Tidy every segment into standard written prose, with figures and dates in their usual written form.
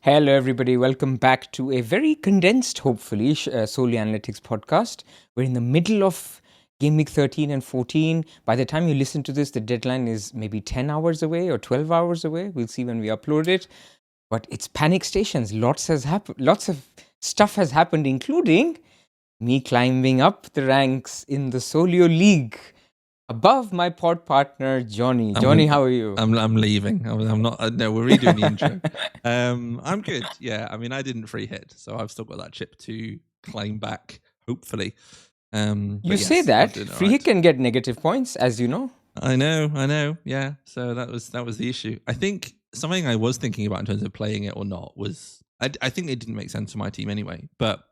Hello, everybody. Welcome back to a very condensed, hopefully, Solely Analytics podcast. We're in the middle of Gameweek 13 and 14. By the time you listen to this, the deadline is maybe 10 hours away or 12 hours away. We'll see when we upload it. But it's panic stations. Lots of stuff has happened, including me climbing up the ranks in the Solio League. Above my pod partner, Jonny. Jonny, how are you? I'm leaving. I'm not. No, we're redoing the intro. I'm good. Yeah, I mean, I didn't free hit, so I've still got that chip to climb back, hopefully. You say that free hit can get negative points, as you know. I know. Yeah, so that was the issue. I think something I was thinking about in terms of playing it or not was I think it didn't make sense for my team anyway. But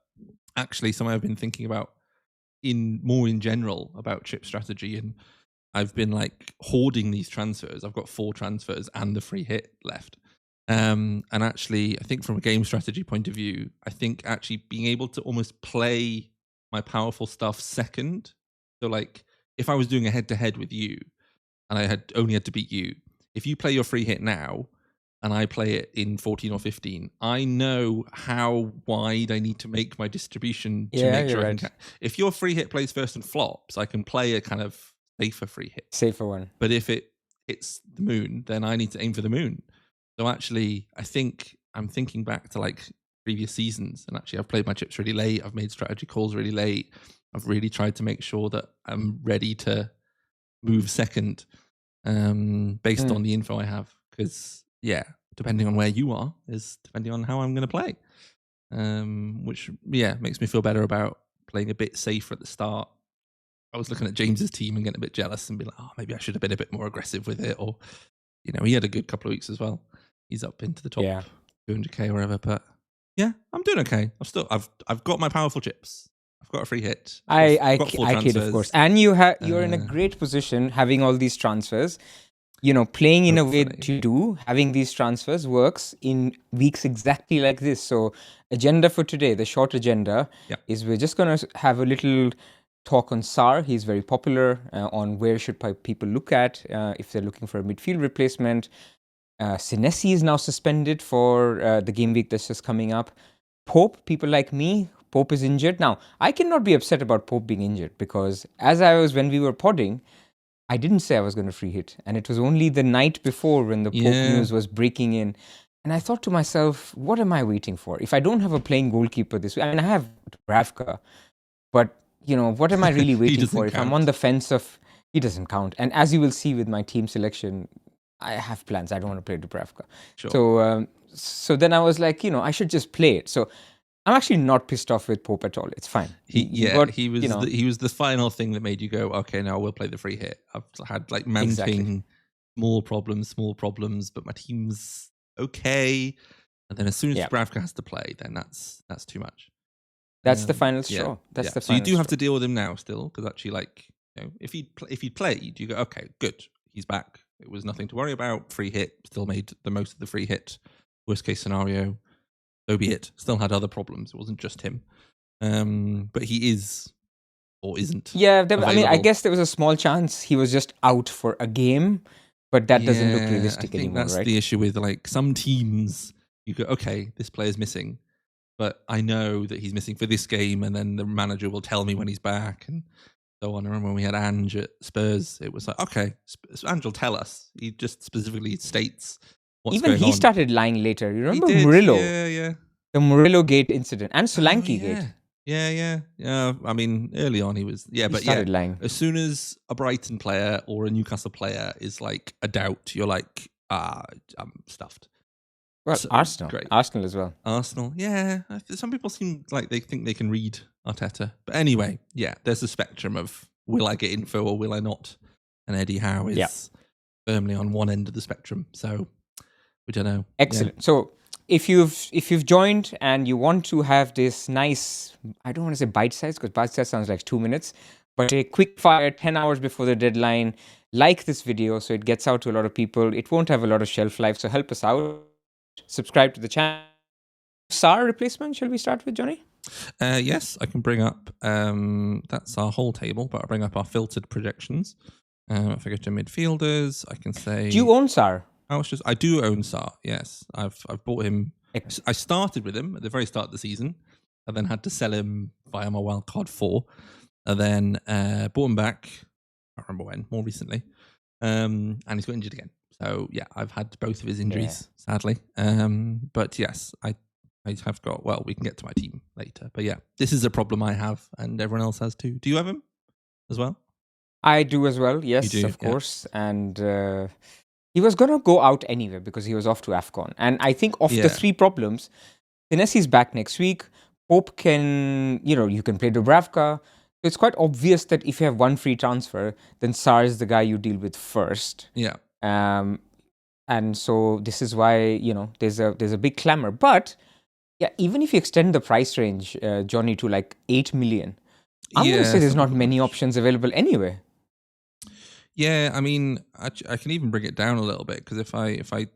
actually, something I've been thinking about in general about chip strategy, and I've been like hoarding these transfers. I've got 4 transfers and the free hit left. And actually, I think from a game strategy point of view, I think actually being able to almost play my powerful stuff second. So like if I was doing a head-to-head with you and I only had to beat you, if you play your free hit now and I play it in 14 or 15, I know how wide I need to make my distribution to make sure I can. If your free hit plays first and flops, I can play a kind of safer free hit. Safer one. But if it's the moon, then I need to aim for the moon. So actually, I think I'm thinking back to like previous seasons, and actually I've played my chips really late. I've made strategy calls really late. I've really tried to make sure that I'm ready to move second based on the info I have. Because, yeah, depending on where you are is depending on how I'm going to play. Which, yeah, makes me feel better about playing a bit safer at the start. I was looking at James's team and getting a bit jealous and be like, oh, maybe I should have been a bit more aggressive with it. Or, he had a good couple of weeks as well. He's up into the top 200k or whatever. But yeah, I'm doing okay. I've got my powerful chips. I've got a free hit. I kid, of course. And you're in a great position having all these transfers. Playing in a way that you do, having these transfers works in weeks exactly like this. So agenda for today, the short agenda, is we're just going to have a little talk on Sarr. He's very popular on where should people look at if they're looking for a midfield replacement. Senesi is now suspended for the game week that's just coming up. Pope, people like me, Pope is injured. Now, I cannot be upset about Pope being injured because when we were podding, I didn't say I was going to free hit. And it was only the night before when the Pope news was breaking in. And I thought to myself, what am I waiting for? If I don't have a playing goalkeeper this week, I have Dubravka, but what am I really waiting for? If I'm on the fence of, he doesn't count. And as you will see with my team selection, I have plans. I don't want to play Dubravka. Sure. So then I was like, I should just play it. So I'm actually not pissed off with Pope at all. It's fine. He was the final thing that made you go, okay, now we'll play the free hit. I've had like mounting small problems, but my team's okay. And then as soon as Dubravka has to play, then that's too much. That's the final straw. So you do have to deal with him now still, because actually, like, if he'd played, you go, okay, good, he's back. It was nothing to worry about. Free hit, still made the most of the free hit. Worst case scenario, so be it. Still had other problems. It wasn't just him. But he is or isn't. Yeah, I guess there was a small chance he was just out for a game, but that doesn't look realistic anymore, that's right? The issue with like some teams. You go, okay, this player's missing, but I know that he's missing for this game, and then the manager will tell me when he's back and so on. I remember when we had Ange at Spurs, it was like, okay, Ange will tell us. He just specifically states what's going on. Even he started lying later. You remember Murillo? Yeah. The Murillo Gate incident and Solanke Gate. Yeah. I mean, early on he was, he started lying. As soon as a Brighton player or a Newcastle player is like a doubt, you're like, I'm stuffed. Well, so, Arsenal. Great. Arsenal as well. Arsenal, yeah. Some people seem like they think they can read Arteta. But anyway, there's a spectrum of will I get info or will I not? And Eddie Howe is firmly on one end of the spectrum. So we don't know. Excellent. So if you've joined and you want to have this nice, I don't want to say bite size because bite size sounds like 2 minutes, but a quick fire 10 hours before the deadline, like this video so it gets out to a lot of people. It won't have a lot of shelf life, so help us out. Subscribe to the channel. Sarr replacement, shall we start with, Jonny? Yes, I can bring up, that's our whole table, but I'll bring up our filtered projections. If I go to midfielders, I can say... Do you own Sarr? I do own Sarr, yes. I've bought him I started with him at the very start of the season. I then had to sell him via my wildcard 4. And then bought him back. I can't remember when, more recently. And he's got injured again. So yeah, I've had both of his injuries, sadly. But yes, I have got, well, we can get to my team later. But yeah, this is a problem I have and everyone else has too. Do you have him as well? I do as well, yes, of course. And he was going to go out anyway because he was off to AFCON. And I think of the 3 problems, Senesi's back next week. Pope can, you can play Dubravka. It's quite obvious that if you have one free transfer, then Sarr is the guy you deal with first. Yeah. And so this is why, there's a big clamor. But yeah, even if you extend the price range, Jonny, to like 8 million, I'm going to say there's not many options available anyway. Yeah, I mean, I can even bring it down a little bit because if I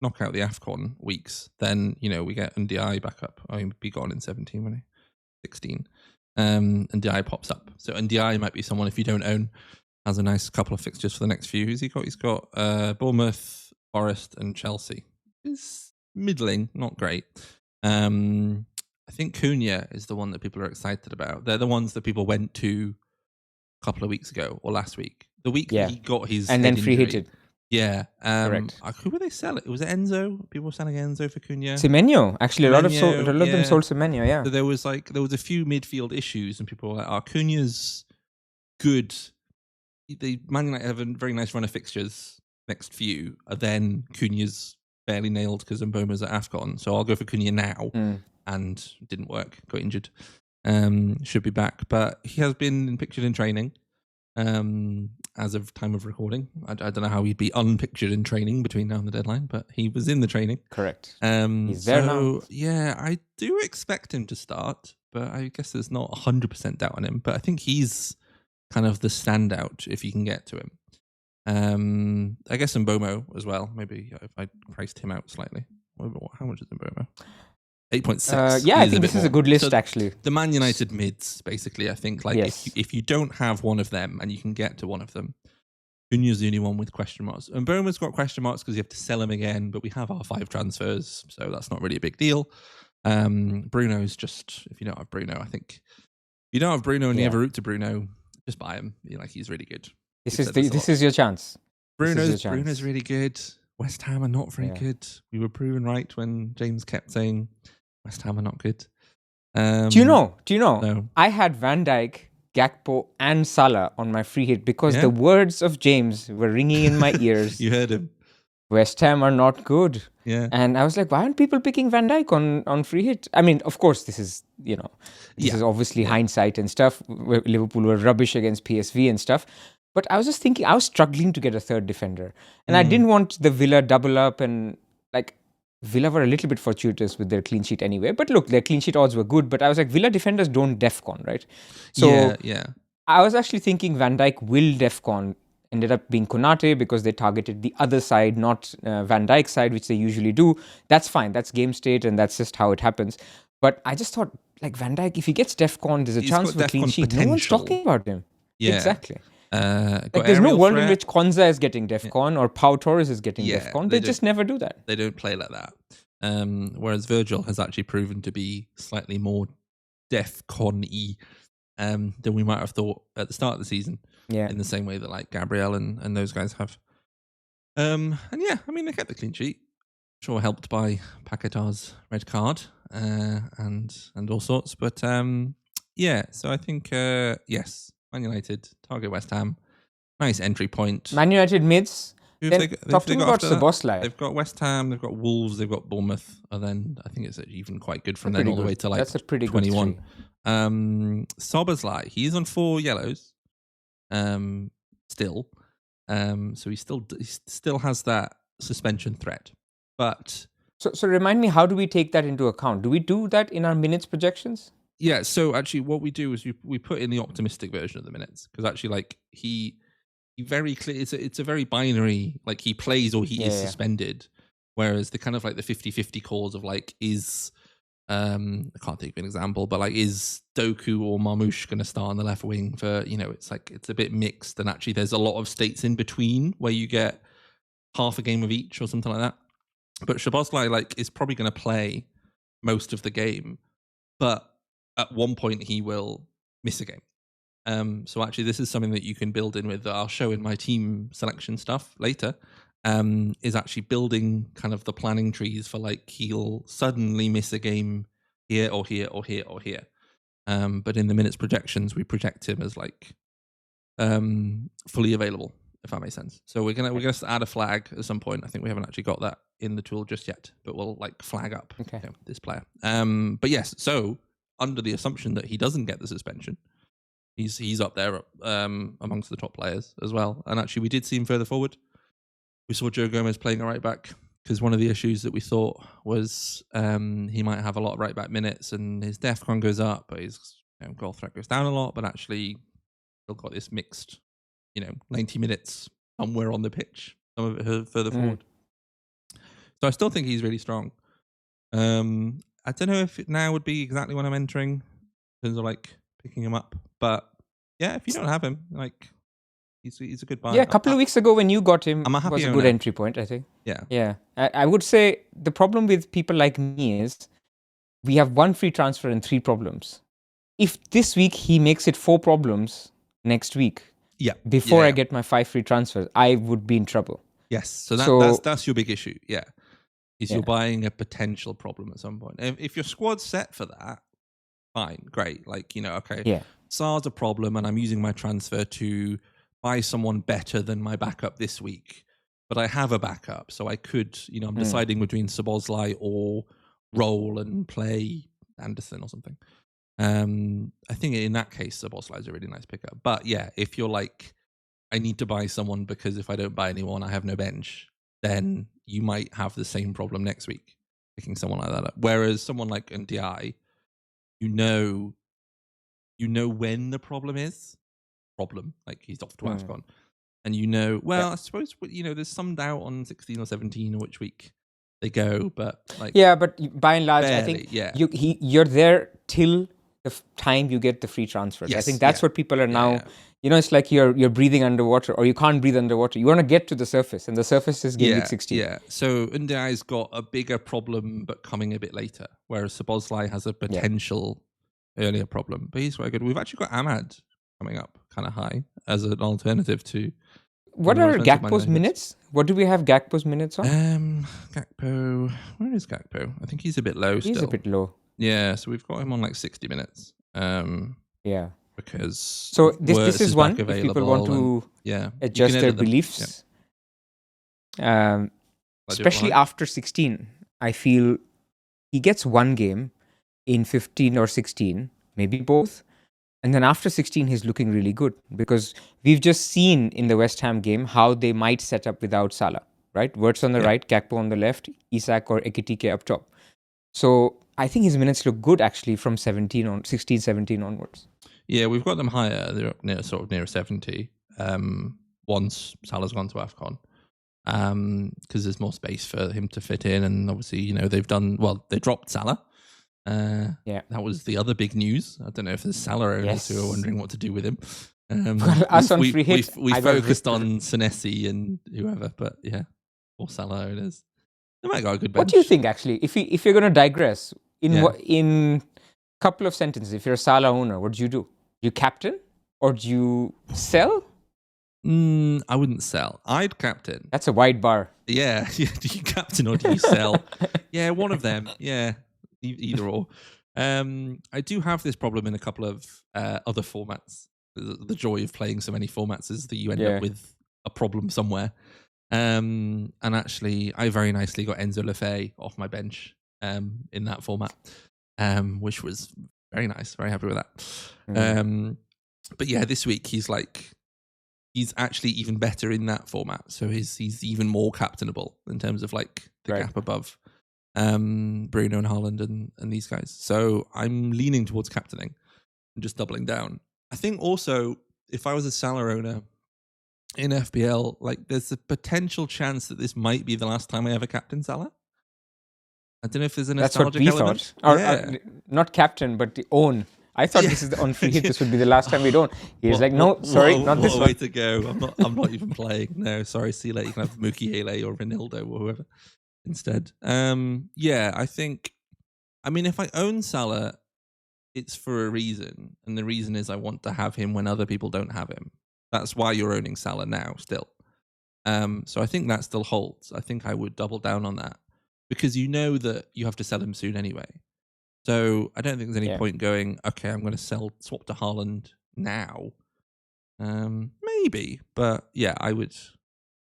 knock out the AFCON weeks, then we get NDI back up. I'll be gone in 17, won't I? 16. NDI pops up. So NDI might be someone, if you don't own, has a nice couple of fixtures for the next few. Who's he got? He's got Bournemouth, Forest, and Chelsea. It's middling, not great. I think Cunha is the one that people are excited about. They're the ones that people went to a couple of weeks ago or last week. The week that he got his and then free hitted. Yeah. Correct. Who were they selling? Was it Enzo? People were selling Enzo for Cunha. Semenyo. Actually, a lot of them sold Semenyo, yeah. So there was a few midfield issues and people were like, Cunha's good. The Man United have a very nice run of fixtures next few. Then Cunha's barely nailed because Mboma's at AFCON. So I'll go for Cunha now. And didn't work. Got injured. Should be back. But he has been pictured in training. As of time of recording, I don't know how he'd be unpictured in training between now and the deadline, but he was in the training. Correct. He's there now. Yeah, I do expect him to start, but I guess there's not 100% doubt on him. But I think he's kind of the standout if you can get to him. I guess Mbomo as well. Maybe if I priced him out slightly. How much is Mbomo? 8.6. I think this is a good list, actually. The Man United mids, basically, I think. If you don't have one of them and you can get to one of them, Cunha's the only one with question marks. And Boma's got question marks because you have to sell him again, but we have our 5 transfers, so that's not really a big deal. Bruno's just, if you don't have Bruno, I think, if you don't have Bruno and you have a route to Bruno, just buy him. He's really good. This is your chance. Bruno's really good. West Ham are not very good. We were proven right when James kept saying West Ham are not good. Do you know? No. I had Van Dijk, Gakpo, and Salah on my free hit because the words of James were ringing in my ears. You heard him. West Ham are not good. Yeah. And I was like, why aren't people picking Van Dijk on free hit? I mean, of course, this is, is obviously hindsight and stuff. Liverpool were rubbish against PSV and stuff. But I was just thinking, I was struggling to get a third defender. And I didn't want the Villa double up. And Villa were a little bit fortuitous with their clean sheet anyway. But look, their clean sheet odds were good. But I was like, Villa defenders don't DEFCON, right? So I was actually thinking Van Dijk will DEFCON. Ended up being Konate because they targeted the other side, not Van Dijk's side, which they usually do. That's fine. That's game state and that's just how it happens. But I just thought, Van Dijk, if he gets DEFCON, there's a chance for a clean sheet. Potential. No one's talking about him. Yeah. Exactly. There's no world in which Konza is getting DEFCON or Pau Torres is getting DEFCON. They just never do that. They don't play like that. Whereas Virgil has actually proven to be slightly more DEFCON-y than we might have thought at the start of the season. Yeah. In the same way that Gabriel and those guys have. And yeah, I mean, they kept the clean sheet. Sure, helped by Paquetá's red card and all sorts. But so I think, yes, Man United, target West Ham. Nice entry point. Man United mids. Talk to me about Szoboszlai. They've got West Ham, they've got Wolves, they've got Bournemouth. And then I think it's even quite good from then all the way to That's a pretty 21. Good three. Szoboszlai, he's on 4 yellows. Still, so he still has that suspension threat, but so remind me, how do we take that into account? Do we do that in our minutes projections? Yeah, so actually what we do is we put in the optimistic version of the minutes because actually he very clear it's a very binary, he plays or he is suspended, whereas the kind of the 50-50 calls of is I can't think of an example, but is Doku or Marmoush going to start on the left wing for, it's a bit mixed, and actually there's a lot of states in between where you get half a game of each or something like that. But Szoboszlai is probably going to play most of the game, but at one point he will miss a game. So actually, this is something that you can build in with. That I'll show in my team selection stuff later. Is actually building kind of the planning trees for he'll suddenly miss a game here or here or here or here. But in the minutes projections, we project him as fully available, if that makes sense. So we're gonna add a flag at some point. I think we haven't actually got that in the tool just yet, but we'll flag up this player. But yes, so under the assumption that he doesn't get the suspension, he's up there amongst the top players as well. And actually, we did see him further forward. We saw Joe Gomez playing a right back because one of the issues that we thought was he might have a lot of right back minutes and his DEFCON goes up, but his goal threat goes down a lot. But actually, still got this mixed, 90 minutes somewhere on the pitch, some of it further forward. So I still think he's really strong. I don't know if it now would be exactly when I'm entering in terms of picking him up, but yeah, if you don't have him, he's a good buy. Yeah, a couple of weeks ago when you got him, it was a good entry point, I think. Yeah. Yeah. I would say the problem with people like me is we have 1 free transfer and 3 problems. If this week he makes it 4 problems next week, before I get my 5 free transfers, I would be in trouble. Yes. So that's your big issue. Yeah. You're buying a potential problem at some point. If your squad's set for that, fine, great. Okay. Yeah. Sarr's a problem and I'm using my transfer to buy someone better than my backup this week, but I have a backup, so I could, I'm deciding between Szoboszlai or roll and play Anderson or something. I think in that case, Szoboszlai is a really nice pickup. But yeah, if you're I need to buy someone because if I don't buy anyone, I have no bench, then you might have the same problem next week picking someone like that up. Whereas someone like NDI, you know when the problem is. He's off to AFCON, and I suppose there's some doubt on 16 or 17 or which week they go, but but by and large, barely, I think you're there till the time you get the free transfers. Yes, I think that's what people are now. It's like you're breathing underwater, or you can't breathe underwater. You want to get to the surface, and the surface is Gameweek 16. Yeah. So Ndiaye's got a bigger problem, but coming a bit later, whereas Szoboszlai has a potential earlier problem, but he's quite good. We've actually got Ahmad coming up kind of high as an alternative to. What are Gakpo's minutes? What do we have Gakpo's minutes on? Gakpo, where is Gakpo? I think he's a bit low still. He's a bit low. Yeah, so we've got him on 60 minutes. Because so this is one if people want to adjust their beliefs. Especially after 16, I feel he gets 1 game in 15 or 16, maybe both. And then after 16, he's looking really good because we've just seen in the West Ham game how they might set up without Salah, right? Wirtz on the right, Gakpo on the left, Isak or Ekitike up top. So I think his minutes look good actually from 16, 17 onwards. Yeah, we've got them higher. They're up near 70 once Salah's gone to AFCON because there's more space for him to fit in. And obviously, they dropped Salah. That was the other big news. I don't know if there's Salah owners who are wondering what to do with him. Us on free hit. We focused on Senesi and whoever, but or Salah owners. They might got a good bench. What do you think, actually? If you're going to digress in a couple of sentences, if you're a Salah owner, what do? Do you captain or do you sell? I wouldn't sell. I'd captain. That's a wide bar. Yeah. Do you captain or do you sell? Yeah, one of them. Yeah. Either or. I do have this problem in a couple of other formats. The joy of playing so many formats is that you end up with a problem somewhere. And actually, I very nicely got Enzo Lefebvre off my bench in that format, which was very nice. Very happy with that. But yeah, this week he's actually even better in that format. So he's even more captainable in terms of the gap above. Bruno and Haaland and these guys. So I'm leaning towards captaining and just doubling down. I think also if I was a Salah owner in FPL, there's a potential chance that this might be the last time I ever captain Salah. I don't know if there's a nostalgic element. That's what we thought. Or not captain, but the own. I thought this is on free hit. This would be the last time we don't. He's no, sorry, not this one. What a way to go. I'm not even playing. No, sorry, see you later. You can have Mukiele or Ronaldo or whoever. instead. Yeah, I think. I mean, if I own Salah, it's for a reason, and the reason is I want to have him when other people don't have him. That's why you're owning Salah now, still. So I think that still holds. I think I would double down on that because you know that you have to sell him soon anyway. So I don't think there's any point going, okay, I'm going to swap to Haaland now. Maybe, but yeah, I would.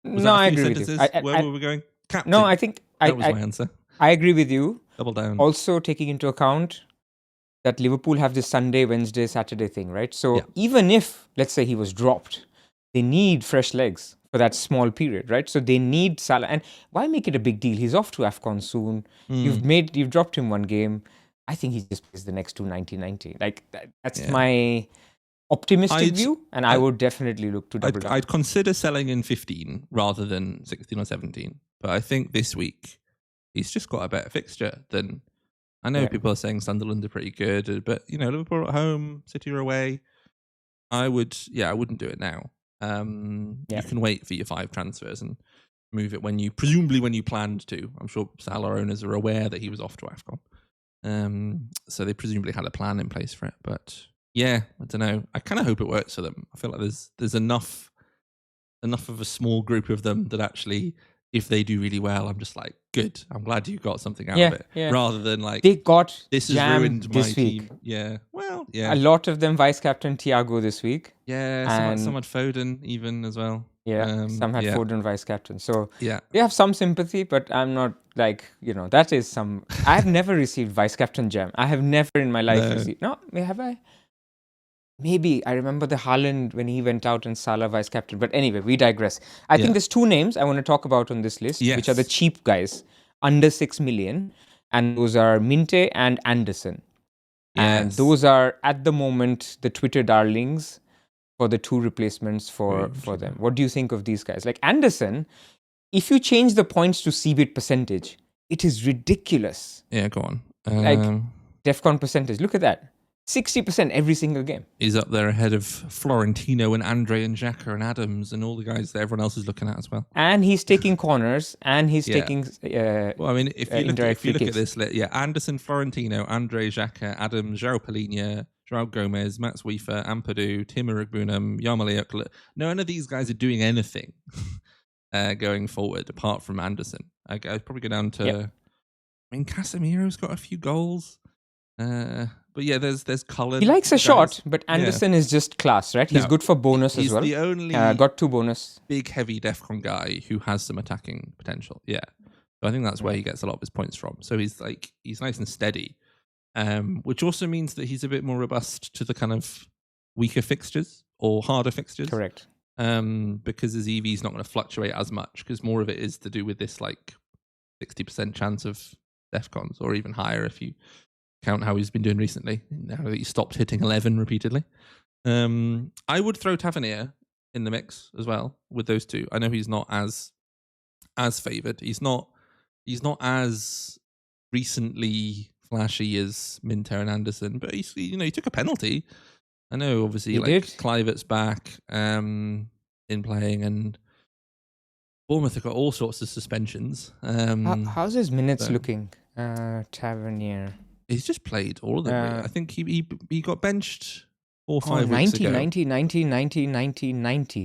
I agree with you. Where were we going? Captain. No, I think that was my answer. I agree with you. Double down. Also taking into account that Liverpool have this Sunday, Wednesday, Saturday thing, right? So even if, let's say, he was dropped, they need fresh legs for that small period, right? So they need Salah. And why make it a big deal? He's off to AFCON soon. You've dropped him one game. I think he just plays the next two 90-90. Like that's my optimistic view, and I would definitely look to double down. I'd consider selling in 15 rather than 16 or 17. But I think this week he's just got a better fixture than. I know people are saying Sunderland are pretty good, but Liverpool at home, City are away. I wouldn't do it now. You can wait for your 5 transfers and move it when you planned to. I'm sure Salah owners are aware that he was off to AFCON. So they presumably had a plan in place for it. But yeah, I don't know. I kind of hope it works for them. I feel like there's enough of a small group of them that actually, if they do really well, I'm just like, good. I'm glad you got something out of it. Yeah. Rather than like, they got this has ruined my team. Yeah. Well, yeah. A lot of them vice captain Thiago this week. Yeah. Some had Foden even as well. Yeah. Some had Foden vice captain. So they have some sympathy, but I'm not like, that is some. I have never received vice captain Jam. I have never in my life received. No, have I? Maybe. I remember the Haaland when he went out and Salah vice captain. But anyway, we digress. I think there's 2 names I want to talk about on this list, which are the cheap guys, under 6 million. And those are Minte and Anderson. And those are, at the moment, the Twitter darlings for the 2 replacements for them. What do you think of these guys? Like Anderson, if you change the points to CBIT percentage, it is ridiculous. Yeah, go on. Like DEFCON percentage. Look at that. 60% every single game. He's up there ahead of Florentino and Andre and Xhaka and Adams and all the guys that everyone else is looking at as well. And he's taking corners and he's taking well, I mean, if you look at this, Anderson, Florentino, Andre, Xhaka, Adams, João Palhinha, João Gomez, Mats Wiefer, Ampadu, Timur Igbunam, Yarmoleuk. None of these guys are doing anything going forward apart from Anderson. I'd probably go down to... I mean, Casemiro's got a few goals. But yeah, there's Cullen. He likes a shot, but Anderson is just class, right? He's good for bonus as well. He's the only got 2 bonus. Big, heavy DEFCON guy who has some attacking potential. Yeah. So I think that's where he gets a lot of his points from. So he's nice and steady, which also means that he's a bit more robust to the kind of weaker fixtures or harder fixtures. Correct. Because his EV is not going to fluctuate as much because more of it is to do with this like 60% chance of DEFCONs or even higher if you count how he's been doing recently, now that he stopped hitting 11 repeatedly. I would throw Tavernier in the mix as well with those 2. I know he's not as favoured. He's not as recently flashy as Minter and Anderson, but he took a penalty. I know, obviously, Kluivert's back in playing, and Bournemouth have got all sorts of suspensions. How's his minutes looking? Tavernier. He's just played all of them. I think he got benched 4 or 5 weeks ago. 90.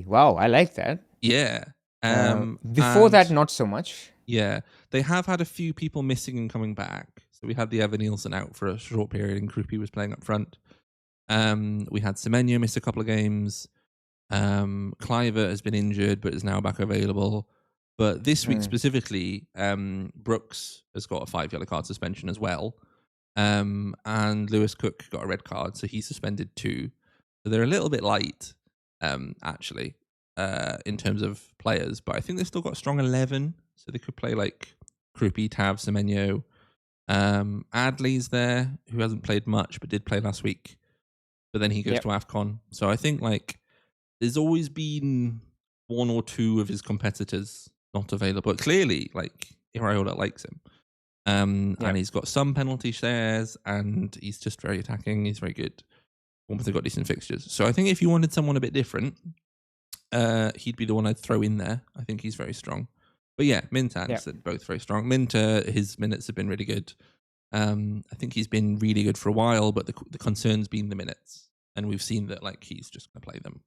Wow, I like that. Yeah. Before that, not so much. Yeah. They have had a few people missing and coming back. So we had the Evan Nielsen out for a short period and Krupi was playing up front. We had Semenyo miss a couple of games. Kluivert has been injured but is now back available. But this week specifically, Brooks has got a 5 yellow card suspension as well. And Lewis Cook got a red card, so he's suspended too. So they're a little bit light, actually, in terms of players. But I think they've still got a strong 11, so they could play like Krupi, Tav, Semenyo. Adley's there, who hasn't played much, but did play last week. But then he goes to AFCON. So I think like there's always been 1 or 2 of his competitors not available. But clearly, like Iraola likes him. And he's got some penalty shares, and he's just very attacking. He's very good. Bournemouth have got decent fixtures. So I think if you wanted someone a bit different, he'd be the one I'd throw in there. I think he's very strong. But yeah, Mint and Anderson, both very strong. Mint, his minutes have been really good. I think he's been really good for a while, but the concern's been the minutes. And we've seen that like he's just going to play them.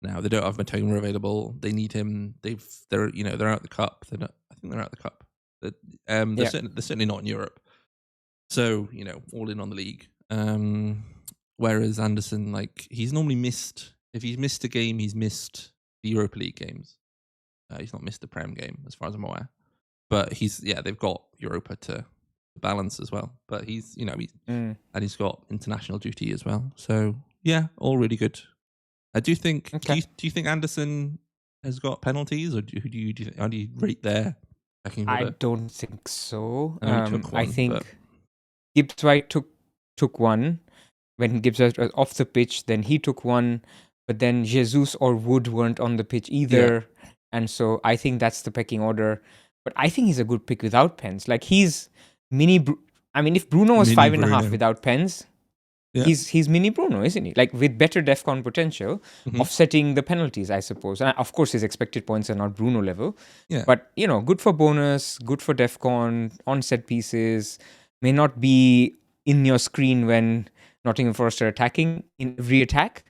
Now, they don't have Matoma available. They need him. They're out the cup. I think they're out the cup. They're certainly not in Europe. So, all in on the league. Whereas Anderson, like, he's normally missed. If he's missed a game, he's missed the Europa League games. He's not missed the Prem game, as far as I'm aware. But they've got Europa to balance as well. But and he's got international duty as well. So yeah, all really good. I do think. Okay. Do you think Anderson has got penalties, or how do you rate their? I don't think so. I think Gibbs White took one when Gibbs White was off the pitch. Then he took one, but then Jesus or Wood weren't on the pitch either. Yeah. And so I think that's the pecking order. But I think he's a good pick without pens. Like he's mini. If Bruno was 5.5 without pens, he's mini Bruno, isn't he? Like with better DEFCON potential, offsetting the penalties, I suppose. And of course, his expected points are not Bruno level. Yeah. But good for bonus, good for DEFCON, on set pieces. May not be in your screen when Nottingham Forest are attacking in every attack,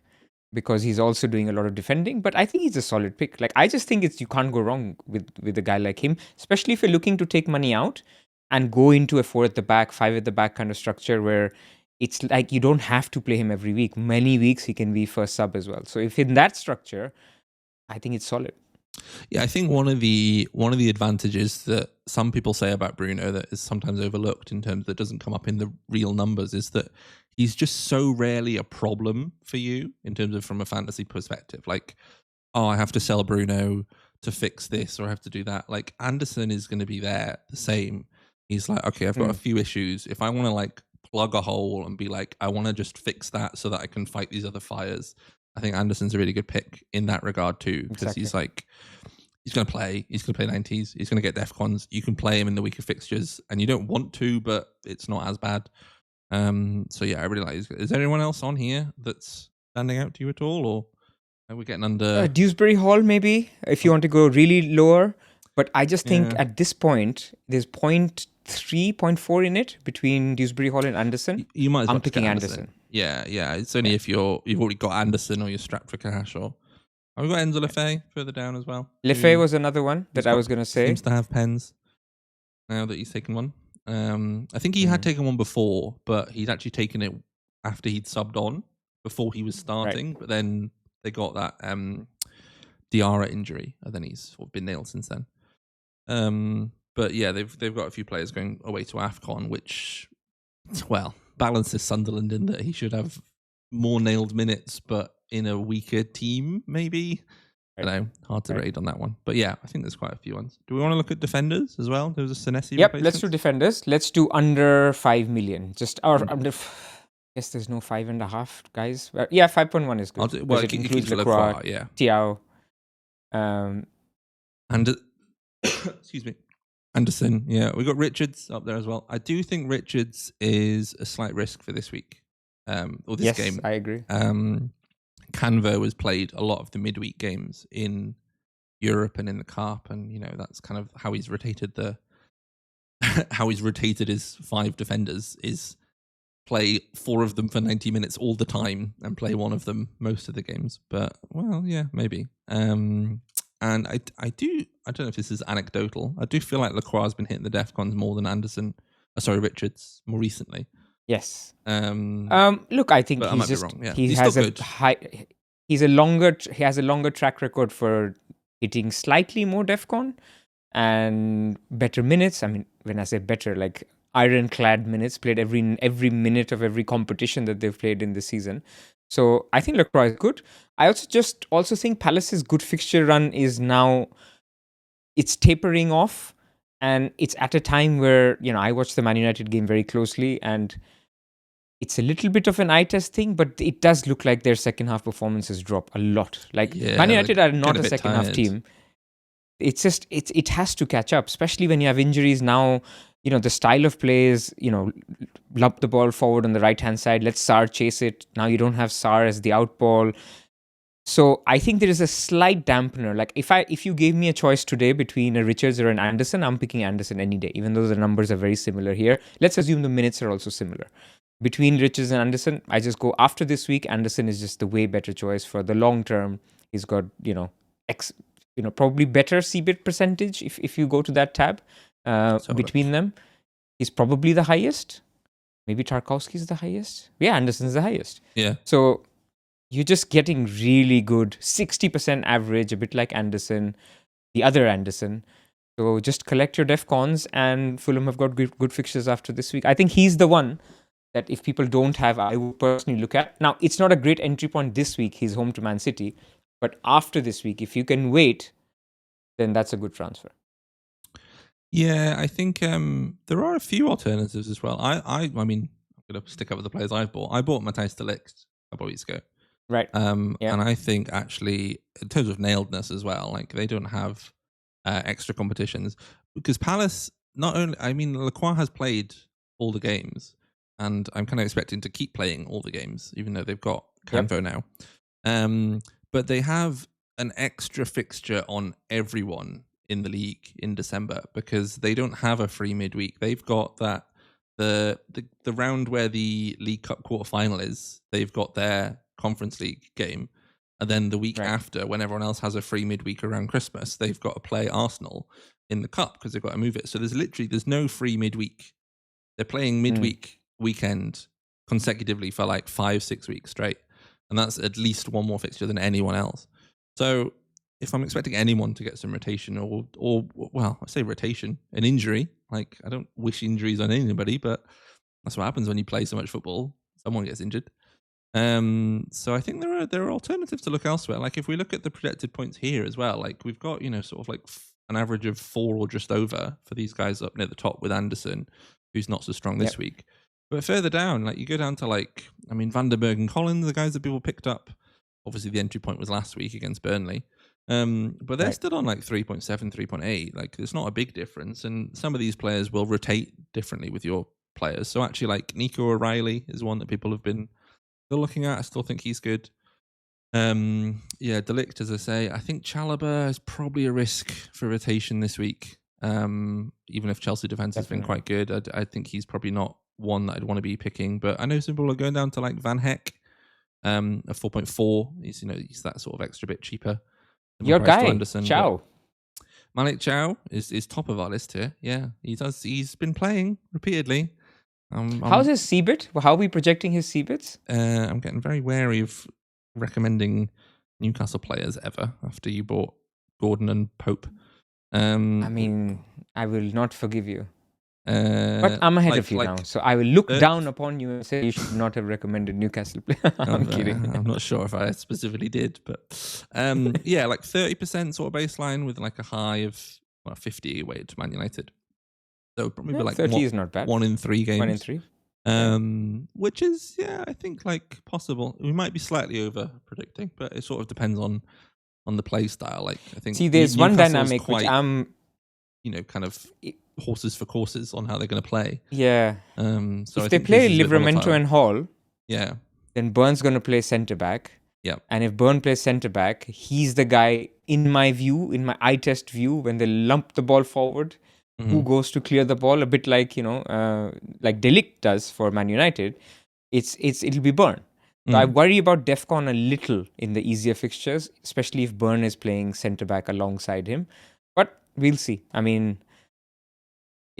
because he's also doing a lot of defending. But I think he's a solid pick. Like I just think you can't go wrong with a guy like him, especially if you're looking to take money out and go into a 4 at the back, 5 at the back kind of structure where it's like you don't have to play him every week. Many weeks he can be first sub as well. So if in that structure, I think it's solid. Yeah, I think one of the advantages that some people say about Bruno that is sometimes overlooked in terms that doesn't come up in the real numbers is that he's just so rarely a problem for you in terms of from a fantasy perspective. Like, I have to sell Bruno to fix this, or I have to do that. Like Anderson is going to be there the same. He's like, okay, I've got a few issues. If I want to like plug a hole and be like, I want to just fix that so that I can fight these other fires, I think Anderson's a really good pick in that regard too, because he's going to play 90s, he's going to get DEFCONs. You can play him in the weaker fixtures, and you don't want to, but it's not as bad. So yeah, I really like it. Is there anyone else on here that's standing out to you at all, or are we getting under Dewsbury Hall maybe, if you want to go really lower? But I just think at this point, there's 0.3, 0.4 in it between Dewsbury Hall and Anderson. You might as well. I'm picking Anderson. Yeah. It's only if you've already got Anderson or you're strapped for cash. Or have we got Enzo Lefebvre further down as well? Lefebvre was another one that I was going to say. Seems to have pens now that he's taken one. I think he had taken one before, but he'd actually taken it after he'd subbed on before he was starting. Right. But then they got that Diarra injury, and then he's sort of been nailed since then. But yeah, they've got a few players going away to AFCON, which, well, balances Sunderland in that he should have more nailed minutes, but in a weaker team, maybe. I don't know, hard to rate on that one. But yeah, I think there's quite a few ones. Do we want to look at defenders as well? There was a Senesi replacement. Let's do defenders. Let's do under 5 million. Just under... Yes, there's no 5.5, guys. 5.1 is good. It includes Lacroix, Tiao. And excuse me, Anderson. Yeah, we got Richards up there as well. I do think Richards is a slight risk for this week, or this game. Yes, I agree. Canvo has played a lot of the midweek games in Europe and in the Cup, and that's kind of how he's rotated his 5 defenders is play 4 of them for 90 minutes all the time and play 1 of them most of the games. But well, yeah, maybe. And I don't know if this is anecdotal. I do feel like Lacroix has been hitting the DEFCONs more than Richards more recently. Yes. Look, I think he's just he has a longer track record for hitting slightly more DEFCON and better minutes. I mean, when I say better, like ironclad minutes, played every minute of every competition that they've played in the season. So I think Lacroix is good. I also think Palace's good fixture run is now, it's tapering off, and it's at a time where, I watched the Man United game very closely, and it's a little bit of an eye test thing, but it does look like their second half performances drop a lot. Like Man United are not a second half team. It's just, it has to catch up, especially when you have injuries now. The style of play is, lump the ball forward on the right-hand side. Let Sarr chase it. Now you don't have Sarr as the out ball. So I think there is a slight dampener. Like if you gave me a choice today between a Richards or an Anderson, I'm picking Anderson any day, even though the numbers are very similar here. Let's assume the minutes are also similar. Between Richards and Anderson, I just go after this week. Anderson is just the way better choice for the long term. He's got, probably better CBIT percentage if you go to that tab between them. He's probably the highest. Maybe Tarkowski's the highest. Yeah, Anderson's the highest. Yeah. So you're just getting really good 60% average, a bit like Anderson, the other Anderson. So just collect your DEFCONs, and Fulham have got good fixtures after this week. I think he's the one that if people don't have, I would personally look at. Now, it's not a great entry point this week. He's home to Man City. But after this week, if you can wait, then that's a good transfer. Yeah, I think there are a few alternatives as well. I mean, I'm going to stick up with the players I've bought. I bought Matthijs de Ligt a couple of weeks ago. Right. And I think actually, in terms of nailedness as well, like they don't have extra competitions because Palace, not only, I mean, Lacroix has played all the games, and I'm kind of expecting to keep playing all the games, even though they've got Canvo now. But they have an extra fixture on everyone in the league in December because they don't have a free midweek. They've got that the round where the League Cup quarterfinal is. They've got their Conference League game, and then the week after, when everyone else has a free midweek around Christmas, they've got to play Arsenal in the cup because they've got to move it. So there's no free midweek. They're playing midweek weekend consecutively for like 5-6 weeks straight, and that's at least one more fixture than anyone else. So if I'm expecting anyone to get some rotation or well, I say rotation, an injury, like I don't wish injuries on anybody, but that's what happens when you play so much football. Someone gets injured. So I think there are alternatives to look elsewhere. Like if we look at the projected points here as well, like we've got, sort of like an average of 4 or just over for these guys up near the top with Anderson, who's not so strong this week. But further down, like you go down to Van der Berg and Collins, the guys that people picked up. Obviously the entry point was last week against Burnley. But they're still on like 3.7, 3.8. Like there's not a big difference. And some of these players will rotate differently with your players. So actually like Nico O'Reilly is one that people have been still looking at. I still think he's good. De Ligt, as I say. I think Chalobah is probably a risk for rotation this week. Even if Chelsea defense has been quite good, I think he's probably not one that I'd want to be picking. But I know some people are going down to like Van Heck, at 4.4. He's that sort of extra bit cheaper. Your guy, Chow. Malik Chow is top of our list here. Yeah, he does. He's been playing repeatedly. How's his CBIT? How are we projecting his CBITs? I'm getting very wary of recommending Newcastle players ever after you bought Gordon and Pope. I mean, I will not forgive you. But I'm ahead of you now, so I will look down upon you and say you should not have recommended Newcastle players. I'm kidding. I'm not sure if I specifically did, but like 30% sort of baseline with like a high of 50 away to Man United. So probably like 30 is not bad. 1 in 3 games. 1 in 3. Which is, I think like possible. We might be slightly over predicting, but it sort of depends on the play style. Like I think there's one dynamic which I'm kind of horses for courses on how they're going to play. Yeah. So if they play Livramento and Hall, then Burn's going to play centre back. Yeah. And if Burn plays centre back, he's the guy in my eye test view, when they lump the ball forward, who goes to clear the ball, a bit like like De Ligt does for Man United. It'll be Burn. So I worry about DEFCON a little in the easier fixtures, especially if Burn is playing centre back alongside him. But we'll see. I mean,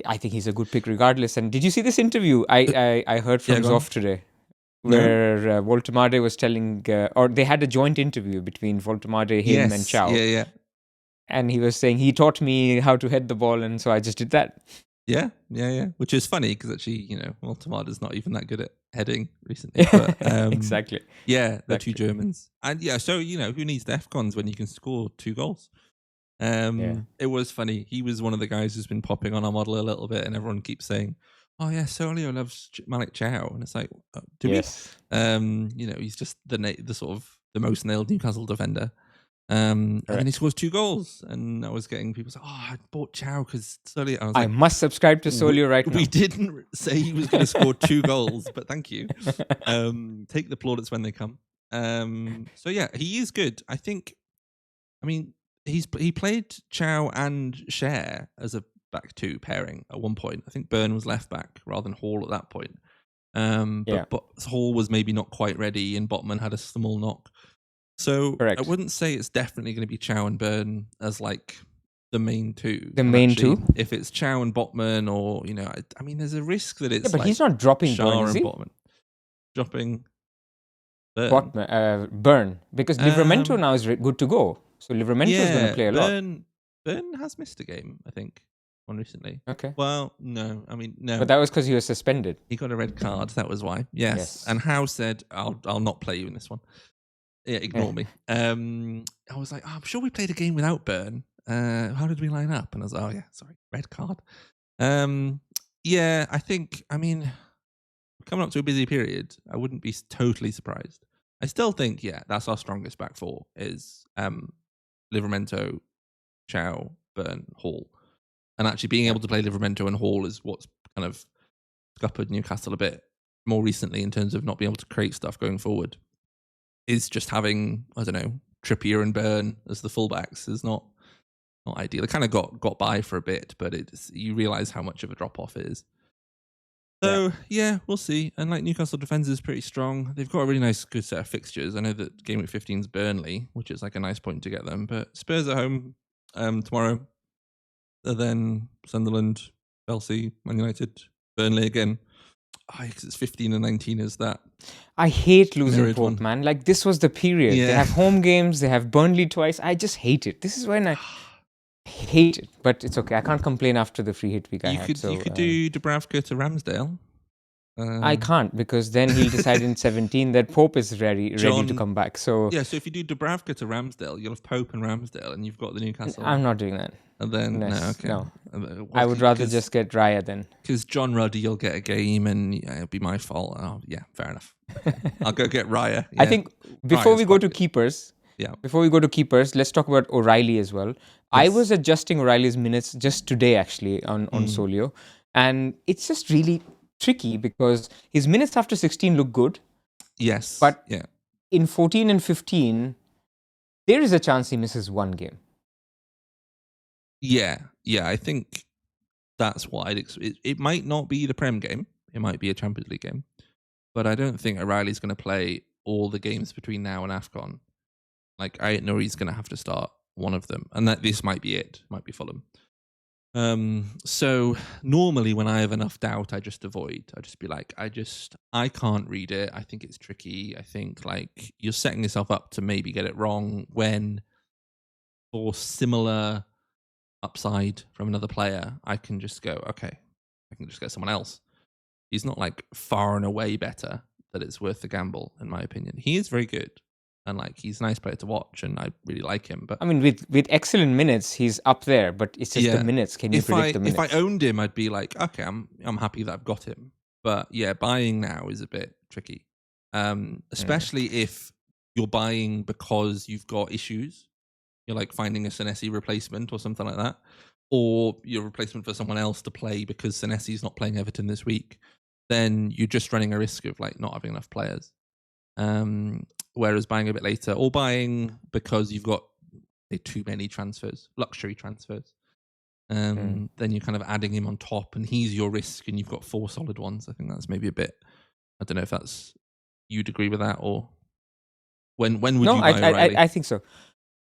I think he's a good pick regardless. And did you see this interview I heard from Zoff today? Where Voltemade was telling, or they had a joint interview between Voltemade, him and Chow. Yeah. And he was saying, he taught me how to head the ball, and so I just did that. Yeah. Which is funny because actually, Voltemade's not even that good at heading recently. But, exactly. Yeah, they're two Germans. And so, who needs the AFCONs when you can score 2 goals? It was funny. He was one of the guys who's been popping on our model a little bit, and everyone keeps saying, "Oh yeah, Solio loves Malik Chow," and it's like, do we? He's just the sort of the most nailed Newcastle defender. And then he scores 2 goals, and I was getting people say, "Oh, I bought Chow because Solio." I must subscribe to Solio right now. We didn't say he was going to score 2 goals, but thank you. Take the plaudits when they come. So yeah, he is good. I think. I mean, he played Chow and Cher as a back two pairing at one point. I think Burn was left back rather than Hall at that point. But Hall was maybe not quite ready, and Botman had a small knock. So Correct. I wouldn't say it's definitely going to be Chow and Burn as like the main two. The main two. If it's Chow and Botman, or I mean, there's a risk that it's. Yeah, but he's not dropping Sarr Burn, is and he? Botman. Dropping Burn. Burn, because Livramento now is good to go. So Livramento is going to play a lot. Burn has missed a game, I think, one recently. Okay. Well, no, I mean no. But that was because he was suspended. He got a red card. That was why. Yes. And Howe said, "I'll not play you in this one. Yeah, ignore me." I was like, I'm sure we played a game without Burn. How did we line up? And I was like, oh yeah, sorry, red card. Yeah, I think. I mean, coming up to a busy period, I wouldn't be totally surprised. I still think, yeah, that's our strongest back four is Livramento, Chow, Burn, Hall. And actually being able to play Livramento and Hall is what's kind of scuppered Newcastle a bit more recently in terms of not being able to create stuff going forward. Is just having, I don't know, Trippier and Burn as the fullbacks is not ideal. It kind of got by for a bit, but you realise how much of a drop-off it is. So, yeah, we'll see. And like Newcastle defence is pretty strong. They've got a really nice, good set of fixtures. I know that Gameweek 15 is Burnley, which is like a nice point to get them. But Spurs at home tomorrow. And then Sunderland, Chelsea, Man United, Burnley again. Because it's 15 and 19 is that. I hate losing hope, man. Like, this was the period. Yeah. They have home games. They have Burnley twice. I just hate it. This is when I hate it. But it's okay. I can't complain after the free hit week I had. You could do Dubravka to Ramsdale. I can't, because then he'll decide in 17 that Pope is ready to come back. So yeah, so if you do Dubravka to Ramsdale, you'll have Pope and Ramsdale, and you've got the Newcastle. I'm not doing that. And then no. I would rather just get Raya then. Because John Ruddy, you'll get a game, and it'll be my fault. Oh yeah, fair enough. I'll go get Raya. Yeah. I think before we go to keepers, let's talk about O'Reilly as well. Yes. I was adjusting O'Reilly's minutes just today, actually, on Solio, and it's just really tricky because his minutes after 16 look good. Yes. But in 14 and 15, there is a chance he misses one game. Yeah. I think that's what it might not be the Prem game. It might be a Champions League game. But I don't think O'Reilly's going to play all the games between now and AFCON. Like, I know he's going to have to start one of them. And that this might be it. Might be Fulham. So normally when I have enough doubt, I just avoid. I just be like, I can't read it. I think it's tricky. I think like you're setting yourself up to maybe get it wrong when for similar upside from another player, I can just go, okay, I can just get someone else. He's not like far and away better that it's worth the gamble, in my opinion. He is very good. And like he's a nice player to watch, and I really like him. But I mean, with excellent minutes, he's up there. But it's just the minutes. Can you predict the minutes? If I owned him, I'd be like, okay, I'm happy that I've got him. But yeah, buying now is a bit tricky, especially if you're buying because you've got issues. You're like finding a Senesi replacement or something like that, or your replacement for someone else to play because Senesi's not playing Everton this week. Then you're just running a risk of like not having enough players. Whereas buying a bit later, or buying because you've got too many transfers, luxury transfers, then you're kind of adding him on top, and he's your risk, and you've got 4 solid ones. I think that's maybe a bit. I don't know if that's you'd agree with that, or when would you buy O'Reilly? I think so.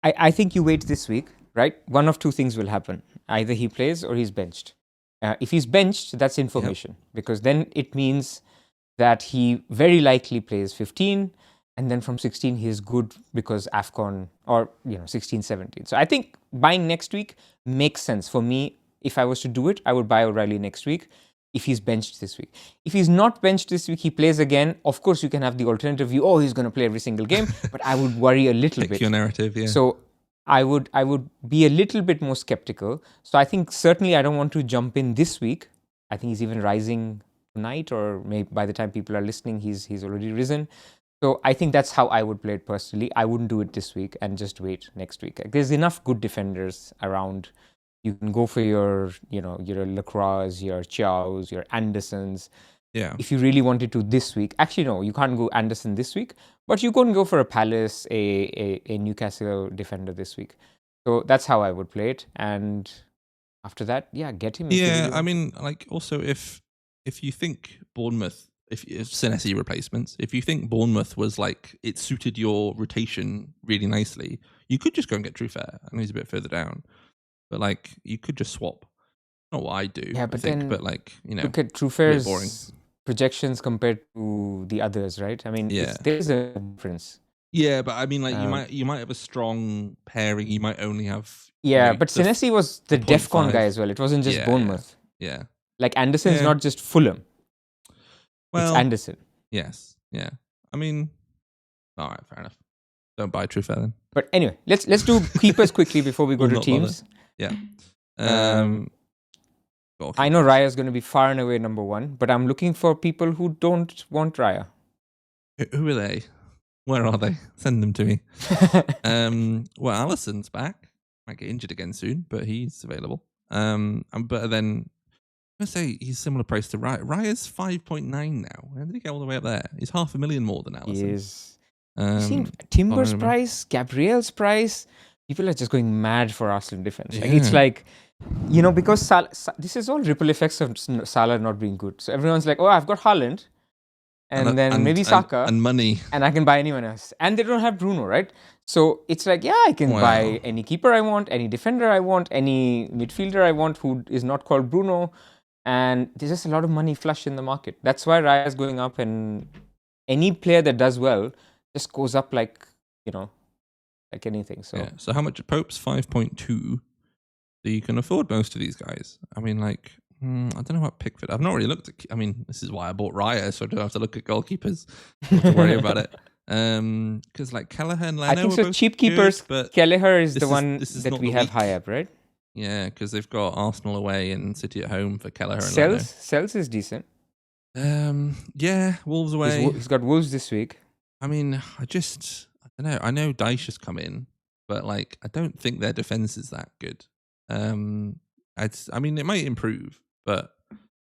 I think you wait this week, right? One of two things will happen: either he plays or he's benched. If he's benched, that's information because then it means that he very likely plays 15. And then from 16, he is good because AFCON or 16, 17. So I think buying next week makes sense. For me, if I was to do it, I would buy O'Reilly next week if he's benched this week. If he's not benched this week, he plays again. Of course, you can have the alternative view, he's going to play every single game. But I would worry a little bit. Your narrative, yeah. So I would be a little bit more skeptical. So I think certainly I don't want to jump in this week. I think he's even rising tonight, or maybe by the time people are listening, he's already risen. So I think that's how I would play it personally. I wouldn't do it this week and just wait next week. There's enough good defenders around. You can go for your Lacroix, your Chows, your Andersons. Yeah. If you really wanted to this week. Actually, no, you can't go Anderson this week, but you can go for a Palace, a Newcastle defender this week. So that's how I would play it. And after that, yeah, get him. Yeah, I mean, like, also if you think Bournemouth, if Senesi replacements, if you think Bournemouth was like it suited your rotation really nicely, you could just go and get Truffert. I know he's a bit further down, but like you could just swap. Not what I do, yeah, but I think, then but like, you know, look at Truffaut's projections compared to the others, right? I mean, there's a difference. Yeah, but I mean, like you might have a strong pairing. You might only have. Yeah, but Senesi was the DEFCON guy as well. It wasn't just Bournemouth. Yeah. Like Anderson's not just Fulham. Well, it's Anderson. Yes. Yeah. I mean, all right, fair enough. Don't buy Truffert then. But anyway, let's do keepers quickly before we go to teams. Bother. Yeah. I know Raya's going to be far and away number one, but I'm looking for people who don't want Raya. Who are they? Where are they? Send them to me. Well, Alisson's back. Might get injured again soon, but he's available. But then I'm gonna say he's similar price to Raya. Raya's 5.9 now. How did he get all the way up there? He's 500,000 more than Alisson. He is. You've seen Timber's price, Gabriel's price. People are just going mad for Arsenal defense. Like, it's like, you know, because this is all ripple effects of Salah not being good. So everyone's like, oh, I've got Haaland. And then maybe Saka. And money. And I can buy anyone else. And they don't have Bruno, right? So it's like, yeah, I can buy any keeper I want, any defender I want, any midfielder I want who is not called Bruno. And there's just a lot of money flush in the market. That's why Raya is going up. And any player that does well just goes up like, you know, like anything. So, yeah. So how much? Pope's 5.2. So you can afford most of these guys. I mean, like, I don't know about Pickford. I've not really looked at. I mean, this is why I bought Raya, so I don't have to look at goalkeepers. Not to worry about it. Because like Kelleher and Leno, I think so. Cheap keepers. But Kelleher is the one that we have high up, right? Yeah, because they've got Arsenal away and City at home for Kelleher and Leno. Sells is decent. Yeah, Wolves away. He's got Wolves this week. I mean, I don't know. I know Dyche has come in, but like, I don't think their defense is that good. I mean, it might improve,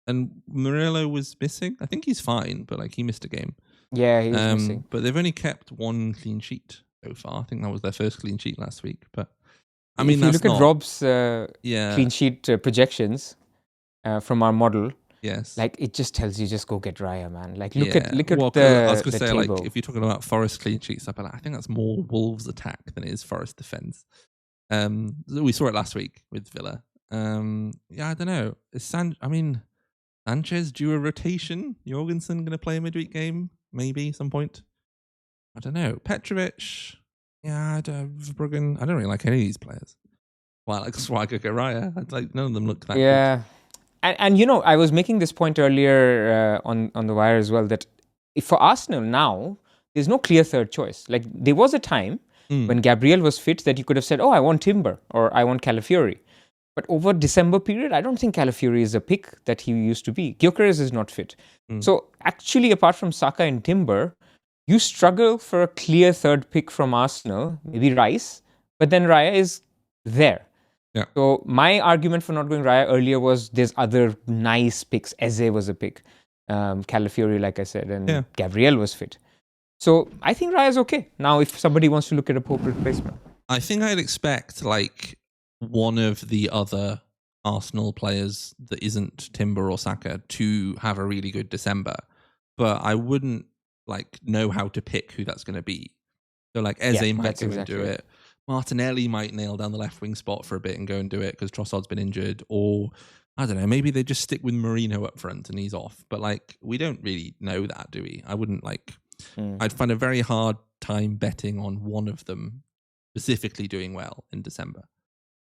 and Murillo was missing. I think he's fine, but like he missed a game. Yeah, he's missing. But they've only kept one clean sheet so far. I think that was their first clean sheet last week. But I mean, if you look at Rob's clean sheet projections from our model. Yes, like it just tells you just go get Raya, man. Like look at the I was gonna say table. Like if you're talking about Forest clean sheets, I think that's more Wolves attack than it is Forest defense. We saw it last week with Villa. Yeah, I don't know. Sanchez due a rotation? Jorgensen going to play a midweek game? Maybe some point. I don't know. Petrovic. Yeah, Verbruggen. I don't really like any of these players. Well, like Swagger, Raya. Like none of them look that good. Yeah. And you know, I was making this point earlier on the wire as well, that if for Arsenal now, there's no clear third choice. Like there was a time when Gabriel was fit that you could have said, oh, I want Timber or I want Calafiori. But over December period, I don't think Calafiori is a pick that he used to be. Gyökeres is not fit. So actually, apart from Saka and Timber, you struggle for a clear third pick from Arsenal, maybe Rice, but then Raya is there. Yeah. So my argument for not going Raya earlier was there's other nice picks. Eze was a pick. Calafiori, like I said, and Gabriel was fit. So I think Raya is okay. Now, if somebody wants to look at a Pope replacement. I think I'd expect like one of the other Arsenal players that isn't Timber or Saka to have a really good December. But I wouldn't like know how to pick who that's going to be. So like Eze might go and do it. Martinelli might nail down the left wing spot for a bit and go and do it because Trossard's been injured. Or, I don't know, maybe they just stick with Marino up front and he's off. But, like, we don't really know that, do we? I wouldn't, like... I'd find a very hard time betting on one of them specifically doing well in December.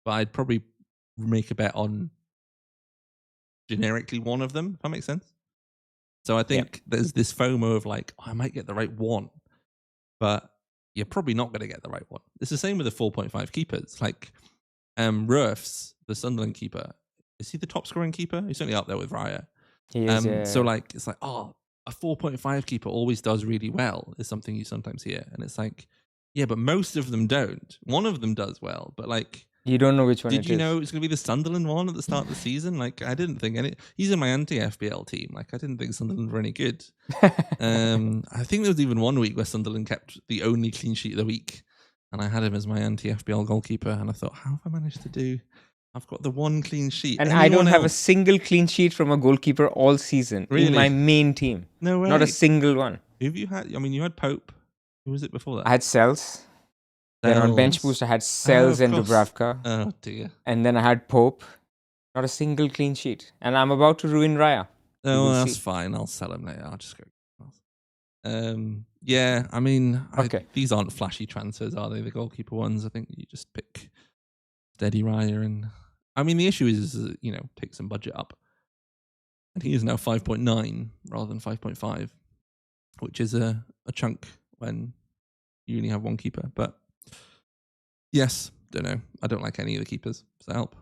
But I'd probably make a bet on generically one of them, if that makes sense. So I think there's this FOMO of, like, I might get the right one. But... you're probably not going to get the right one. It's the same with the 4.5 keepers. Like, Ruffs, the Sunderland keeper, is he the top scoring keeper? He's certainly up there with Raya. He is, So, like, it's like, a 4.5 keeper always does really well, is something you sometimes hear. And it's like, yeah, but most of them don't. One of them does well, but, like, You don't know which one Did you know it's going to be the Sunderland one at the start of the season? Like, I didn't think any. He's in my anti-FPL team. Like, I didn't think Sunderland were any good. I think there was even one week where Sunderland kept the only clean sheet of the week, and I had him as my anti-FPL goalkeeper. And I thought, how have I managed to do? I've got the one clean sheet, and I don't have a single clean sheet from a goalkeeper all season in my main team. No way, not a single one. Who have you had? I mean, you had Pope. Who was it before that? I had Sells. Then on bench boost, I had Sells and Dubravka. Oh dear. And then I had Pope. Not a single clean sheet. And I'm about to ruin Raya. Oh, well, that's fine. I'll sell him later. I'll just go. Yeah, I mean, these aren't flashy transfers, are they? The goalkeeper ones. I think you just pick Steady Raya. And I mean, the issue is take some budget up. And he is now 5.9 rather than 5.5, which is a chunk when you only have one keeper. But yes, don't know. I don't like any of the keepers. Does that help?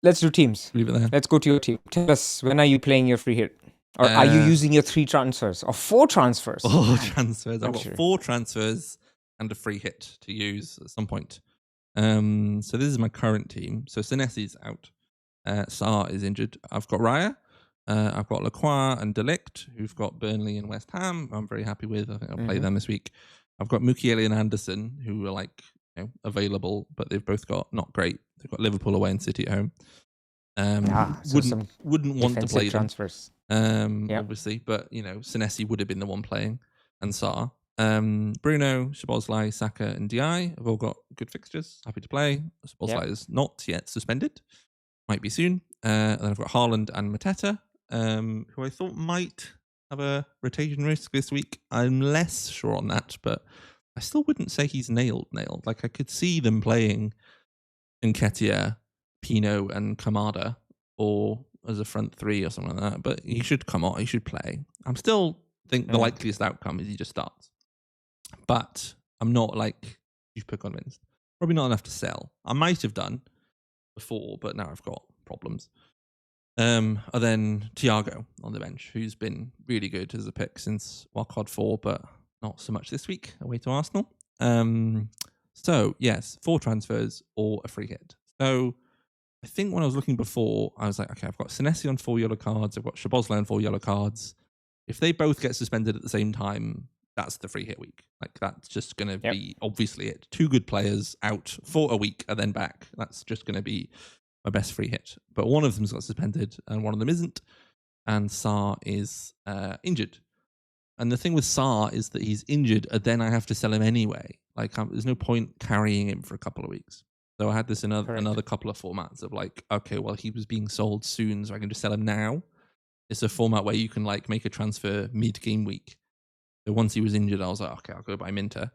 Let's do teams. Leave it there. Let's go to your team. Tell us, when are you playing your free hit? Or are you using your 3 transfers? Or 4 transfers? 4 transfers. I've got 4 transfers and a free hit to use at some point. So this is my current team. So Senesi's out. Sarr is injured. I've got Raya. I've got Lacroix and Delict, who've got Burnley and West Ham. I'm very happy with. I think I'll play them this week. I've got Mukiele and Anderson, who are available, but they've both got not great. They've got Liverpool away and City at home. Wouldn't want to play transfers. Obviously, but Senesi would have been the one playing, and Sarr. Bruno, Szoboszlai, Saka, and Di have all got good fixtures. Happy to play. Szoboszlai is not yet suspended. Might be soon. And then I've got Haaland and Mateta, who I thought might have a rotation risk this week. I'm less sure on that, but I still wouldn't say he's nailed. Like, I could see them playing Nketiah, Pino, and Kamada, or as a front 3 or something like that. But he should come on. He should play. I'm still think the likeliest outcome is he just starts. But I'm not super convinced. Probably not enough to sell. I might have done before, but now I've got problems. And then Thiago on the bench, who's been really good as a pick since Wildcard 4, but not so much this week away to Arsenal. So yes, 4 transfers or a free hit. So I think when I was looking before, I was like, okay, I've got Senesi on 4 yellow cards. I've got Szoboszlai on 4 yellow cards. If they both get suspended at the same time, that's the free hit week. That's just going to be obviously it. 2 good players out for a week and then back. That's just going to be my best free hit. But one of them's got suspended and one of them isn't. And Sarr is injured. And the thing with Sarr is that he's injured and then I have to sell him anyway. There's no point carrying him for a couple of weeks. So I had this in another couple of formats of okay, well, he was being sold soon, so I can just sell him now. It's a format where you can make a transfer mid-game week. So once he was injured, I was like, okay, I'll go buy Minter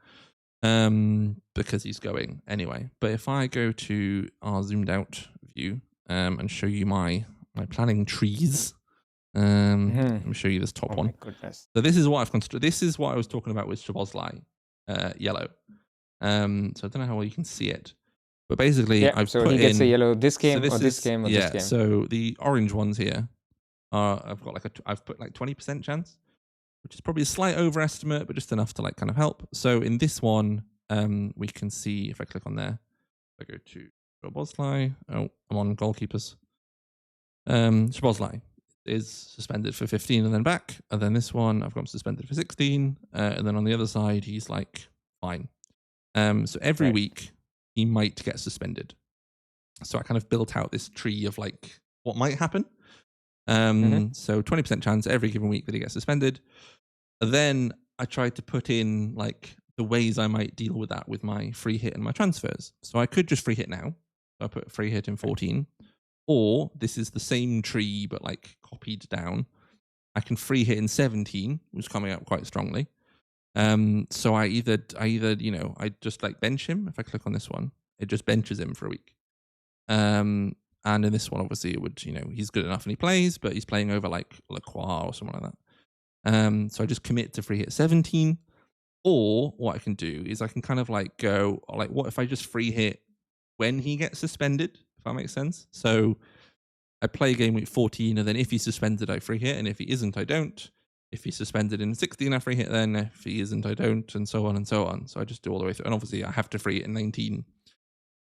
because he's going anyway. But if I go to our zoomed out view and show you my planning trees, let me show you this top one. Goodness. So this is what I've constructed. This is what I was talking about with Szoboszlai, yellow. So I don't know how well you can see it. But basically, I've put he gets a yellow this game so or this game or this game. So the orange ones here are I've put 20% chance, which is probably a slight overestimate, but just enough to kind of help. So in this one, we can see if I click on there, if I go to Szoboszlai. Oh, I'm on goalkeepers. Szoboszlai is suspended for 15 and then back, and then this one I've got him suspended for 16, and then on the other side he's fine. So every week he might get suspended. So I kind of built out this tree of what might happen. So 20% chance every given week that he gets suspended. And then I tried to put in the ways I might deal with that with my free hit and my transfers. So I could just free hit now. So I put free hit in 14. Or this is the same tree but copied down. I can free hit in 17, which is coming up quite strongly. So I either I just bench him. If I click on this one, it just benches him for a week. And in this one, obviously, it would he's good enough and he plays, but he's playing over Lacroix or someone like that. So I just commit to free hit 17. Or what I can do is I can kind of go what if I just free hit when he gets suspended? If that makes sense. So I play game week 14, and then if he's suspended, I free hit, and if he isn't, I don't. If he's suspended in 16, I free hit then. If he isn't, I don't, and so on and so on. So I just do all the way through. And obviously, I have to free it in 19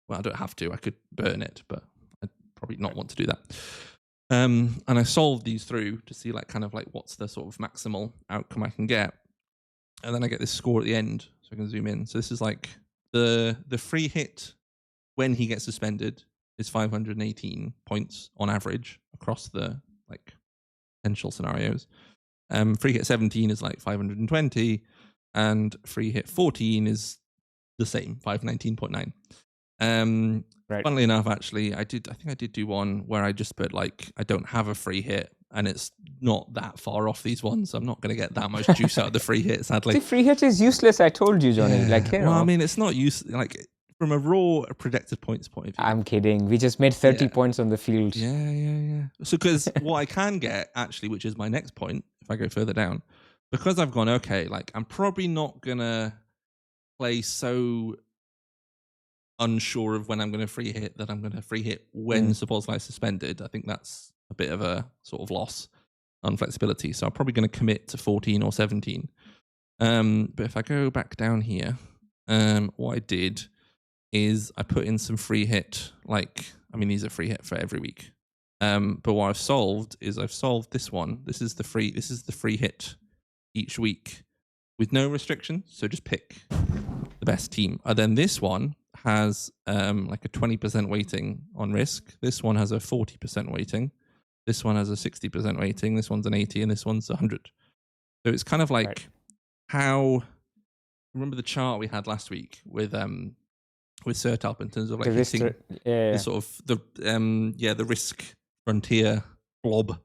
Well, I don't have to. I could burn it, but I'd probably not want to do that. And I solved these through to see like kind of like what's the sort of maximal outcome I can get. And then I get this score at the end, so I can zoom in. So this is like the free hit when he gets suspended is 518 points on average across the like potential scenarios. Free hit 17 is like 520, and free hit 14 is the same, 519.9. Funnily enough, actually, I think I did do one where I just put like I don't have a free hit, and it's not that far off these ones, so I'm not going to get that much juice out of the free hit, sadly. The free hit is useless, I told you, Johnny. Yeah. Like, well, I mean, it's not use like from a raw projected points point of view. I'm kidding. We just made 30 points on the field. Yeah. So, because what I can get actually, which is my next point, if I go further down, because I've gone, okay, like I'm probably not going to play so unsure of when I'm going to free hit that I'm going to free hit when Szoboszlai suspended. I think that's a bit of a sort of loss on flexibility. So I'm probably going to commit to 14 or 17. But if I go back down here, what I did is I put in some free hit. Like, I mean, these are free hit for every week. But what I've solved is I've solved this one. This is the free hit each week with no restrictions. So just pick the best team. And then this one has like a 20% weighting on risk. This one has a 40% weighting. This one has a 60% weighting. This one's an 80, and this one's 100. So it's kind of like how. Remember the chart we had last week with Sertalp in terms of like hitting the sort of the risk frontier blob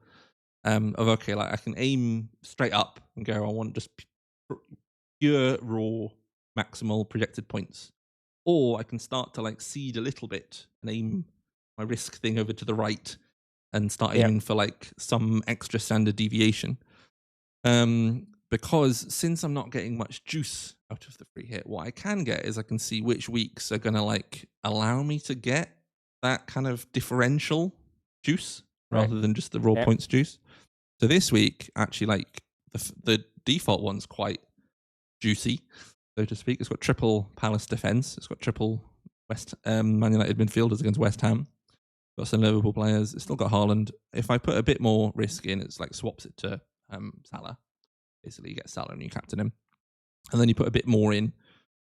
of okay, like I can aim straight up and go, I want just pure raw maximal projected points, or I can start to like seed a little bit and aim my risk thing over to the right and start aiming for like some extra standard deviation. Because since I'm not getting much juice out of the free hit, what I can get is I can see which weeks are going to like allow me to get that kind of differential juice rather than just the raw points juice. So this week, actually, like the default one's quite juicy, so to speak. It's got triple Palace defense. It's got triple Man United midfielders against West Ham. Got some Liverpool players. It's still got Haaland. If I put a bit more risk in, it's like swaps it to Salah. Basically, you get Salah and you captain him. And then you put a bit more in,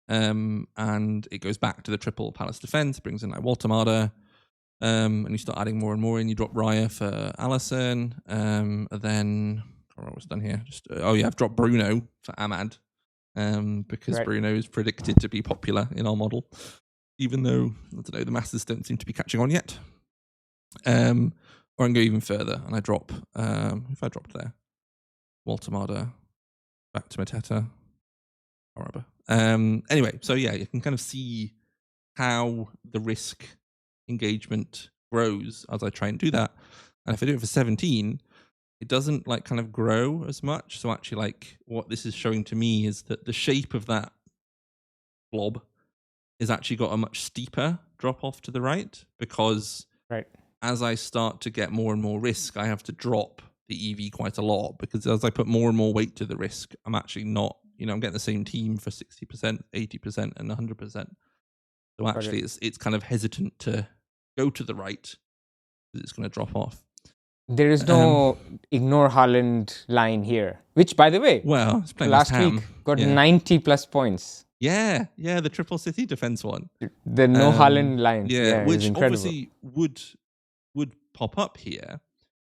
and it goes back to the triple Palace defense, brings in like Walter, and you start adding more and more in. You drop Raya for Alisson, and then I don't know what's done here. I've dropped Bruno for Ahmad, because Bruno is predicted to be popular in our model, even though I don't know the masses don't seem to be catching on yet. Or I can go even further, and I drop if I dropped there, Walter back to Mateta. Anyway, so yeah, you can kind of see how the risk engagement grows as I try and do that. And if I do it for 17, it doesn't like kind of grow as much. So actually, like what this is showing to me is that the shape of that blob is actually got a much steeper drop off to the right, because as I start to get more and more risk, I have to drop the EV quite a lot, because as I put more and more weight to the risk, I'm actually not, I'm getting the same team for 60%, 80%, and 100%. So actually, it's kind of hesitant to go to the right because it's going to drop off. There is no ignore Haaland line here, which, by the way, it's playing last week got 90 plus points. Yeah, the Triple City defense one. The no Haaland line. Yeah, which obviously would pop up here.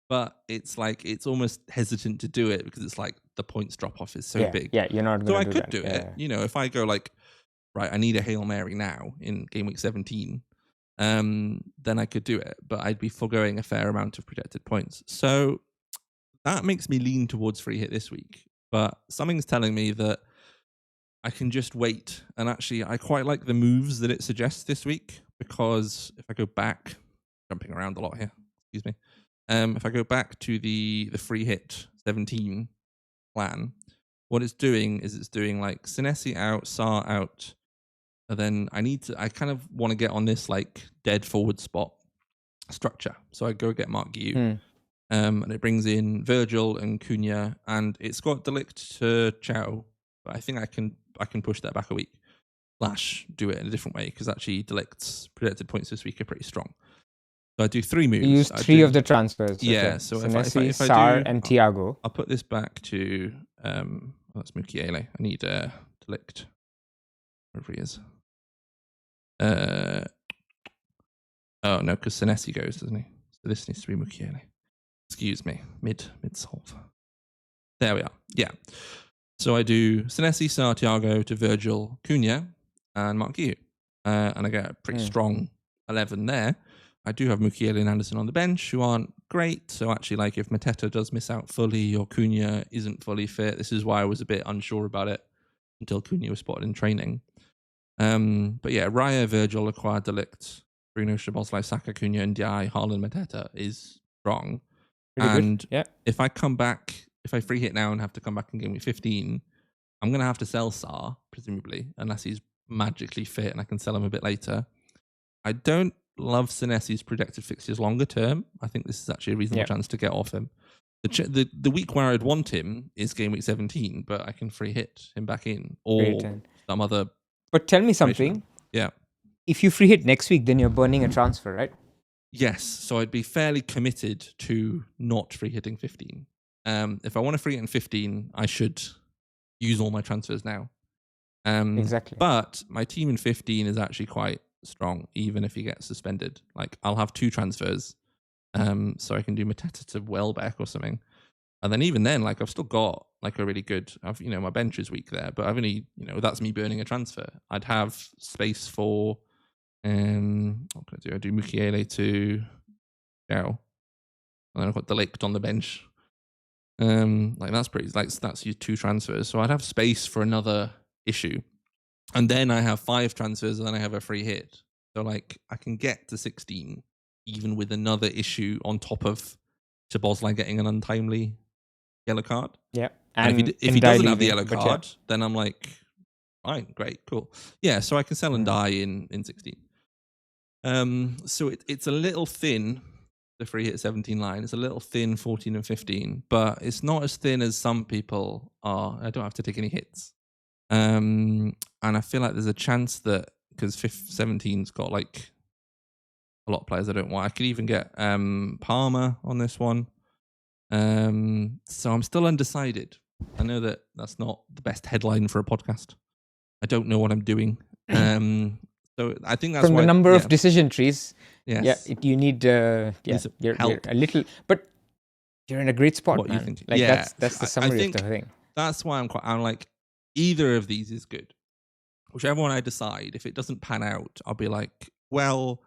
But it's like, it's almost hesitant to do it because it's like the points drop off is so big. Yeah, you're not going to do that. So I could do it. If I go like, right, I need a Hail Mary now in Gameweek 17, then I could do it. But I'd be foregoing a fair amount of projected points. So that makes me lean towards free hit this week. But something's telling me that I can just wait. And actually, I quite like the moves that it suggests this week, because if I go back, jumping around a lot here, excuse me. If I go back to the free hit 17 plan, what it's doing is it's doing like Senesi out, Sarr out, and then I kind of want to get on this like dead forward spot structure. So I go get Mark Guiu, and it brings in Virgil and Cunha, and it's got Delict to Chow, but I think I can push that back a week. / do it in a different way, because actually Delict's projected points this week are pretty strong. So I do 3 moves. You use 3 of the transfers. Yeah. Okay. So Senesi, if I Sarr, do, and Thiago. I'll put this back to that's Mukiele. I need Delict. Wherever he is. Oh no, because Senesi goes, doesn't he? So this needs to be Mukiele. Excuse me, mid solve. There we are. Yeah. So I do Senesi, Sarr, Thiago to Virgil, Cunha, and Mark Yu. And I get a pretty strong 11 there. I do have Mukiele and Anderson on the bench, who aren't great. So actually, like, if Mateta does miss out fully or Cunha isn't fully fit, this is why I was a bit unsure about it until Cunha was spotted in training. But yeah, Raya, Virgil, acquired Delict, Bruno, Szoboszlai, Saka, Cunha, and Ndiaye, Haaland, Mateta is strong. Pretty and good. Yeah. If I free hit now and have to come back in game week 15, I'm going to have to sell Sarr, presumably, unless he's magically fit and I can sell him a bit later. I don't love Senesi's projected fixtures longer term. I think this is actually a reasonable chance to get off him. The week where I'd want him is game week 17, but I can free hit him back in, or some other. But tell me something. Yeah. If you free hit next week, then you're burning a transfer, right? Yes. So I'd be fairly committed to not free hitting 15. If I want to free hit in 15, I should use all my transfers now. Exactly. But my team in 15 is actually quite strong, even if he gets suspended. Like, I'll have 2 transfers, so I can do Mateta to Welbeck or something. And then even then, like, I've still got like a really good, my bench is weak there, but I've only, that's me burning a transfer. I'd have space for, what can I do? I do Mukiele to Gao. And then I've got Delict on the bench. That's your 2 transfers. So I'd have space for another issue. And then I have 5 transfers, and then I have a free hit. So like, I can get to 16 even with another issue on top of Szoboszlai getting an untimely yellow card. Yeah. And if he doesn't have the yellow card, then I'm like, fine, great, cool. Yeah, so I can sell and die in 16. So it's a little thin, the free hit 17 line. It's a little thin 14 and 15, but it's not as thin as some people are. I don't have to take any hits. And I feel like there's a chance that, because 17's got like a lot of players I don't want. I could even get Palmer on this one. So I'm still undecided. I know that that's not the best headline for a podcast. I don't know what I'm doing. So I think that's from why, the number of decision trees. Yes. Yeah, you need you're a little, but you're in a great spot. What man. you think? Like yeah, that's the summary of the thing. That's why I'm like, either of these is good. Whichever one I decide, if it doesn't pan out, I'll be like, well,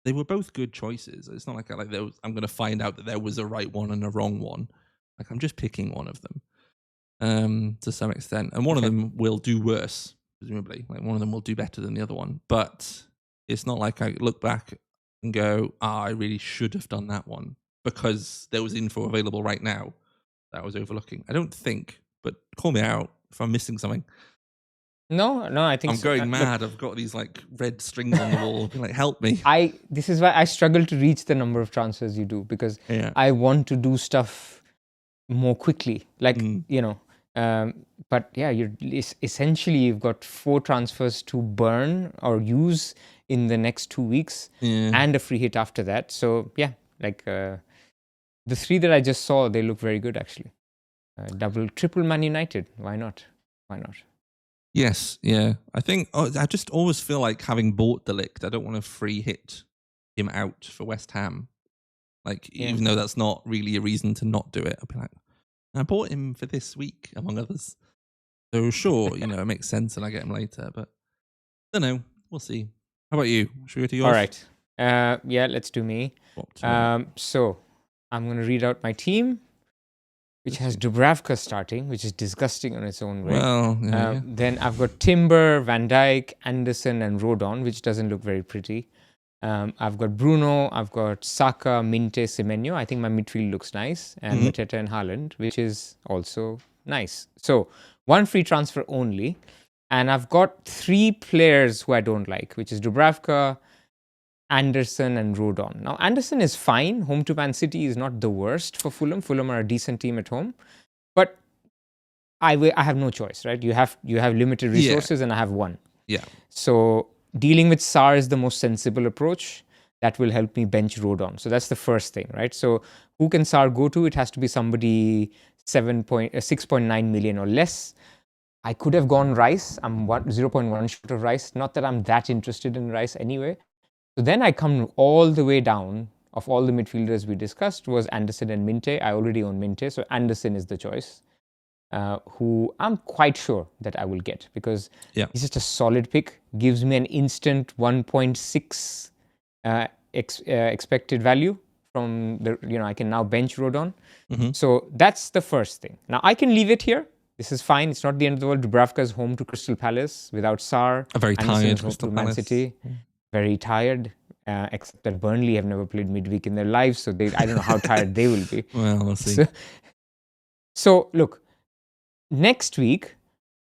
they were both good choices. It's not like I'm going to find out that there was a right one and a wrong one. Like, I'm just picking one of them to some extent. And one of them will do worse, presumably. Like, one of them will do better than the other one. But it's not like I look back and go, I really should have done that one because there was info available right now that I was overlooking. I don't think, but call me out if I'm missing something. No, I think I'm going mad. I've got these like red strings on the wall. Like, help me. This is why I struggle to reach the number of transfers you do, because I want to do stuff more quickly. Like, but yeah, essentially you've got 4 transfers to burn or use in the next 2 weeks and a free hit after that. So yeah, like the 3 that I just saw, they look very good actually. Double, triple Man United. Why not? Yes, yeah. I think I just always feel like, having bought Delict, I don't want to free hit him out for West Ham. Like, even though that's not really a reason to not do it, I'll be like, I bought him for this week, among others. So sure, it makes sense and I get him later, but I don't know. We'll see. How about you? Should we go to yours? All right. Yeah, let's do me. So I'm going to read out my team, which has Dubravka starting, which is disgusting on its own way. Well, then I've got Timber, Van Dijk, Anderson, and Rodon, which doesn't look very pretty. I've got Bruno, I've got Saka, Minte, Semenyo. I think my midfield looks nice. And Mateta and Haaland, which is also nice. So 1 free transfer only. And I've got 3 players who I don't like, which is Dubravka, Anderson, and Rodon. Now, Anderson is fine. Home to Man City is not the worst for Fulham. Fulham are a decent team at home. But I have no choice, right? You have limited resources and I have 1. Yeah. So dealing with Sarr is the most sensible approach. That will help me bench Rodon. So that's the first thing, right? So who can Sarr go to? It has to be somebody 6.9 million or less. I could have gone Rice. I'm 0.1 short of Rice. Not that I'm that interested in Rice anyway. So then I come all the way down. Of all the midfielders we discussed was Anderson and Minte. I already own Minte, so Anderson is the choice. Who I'm quite sure that I will get because he's just a solid pick. Gives me an instant 1.6 expected value from the, I can now bench Rodon. So that's the first thing. Now I can leave it here. This is fine. It's not the end of the world. Dubravka is home to Crystal Palace without Sarr. A very tired Crystal Palace. Man City. Very tired. Except that Burnley have never played midweek in their lives, so I don't know how tired they will be. Well, we'll see. So look, next week,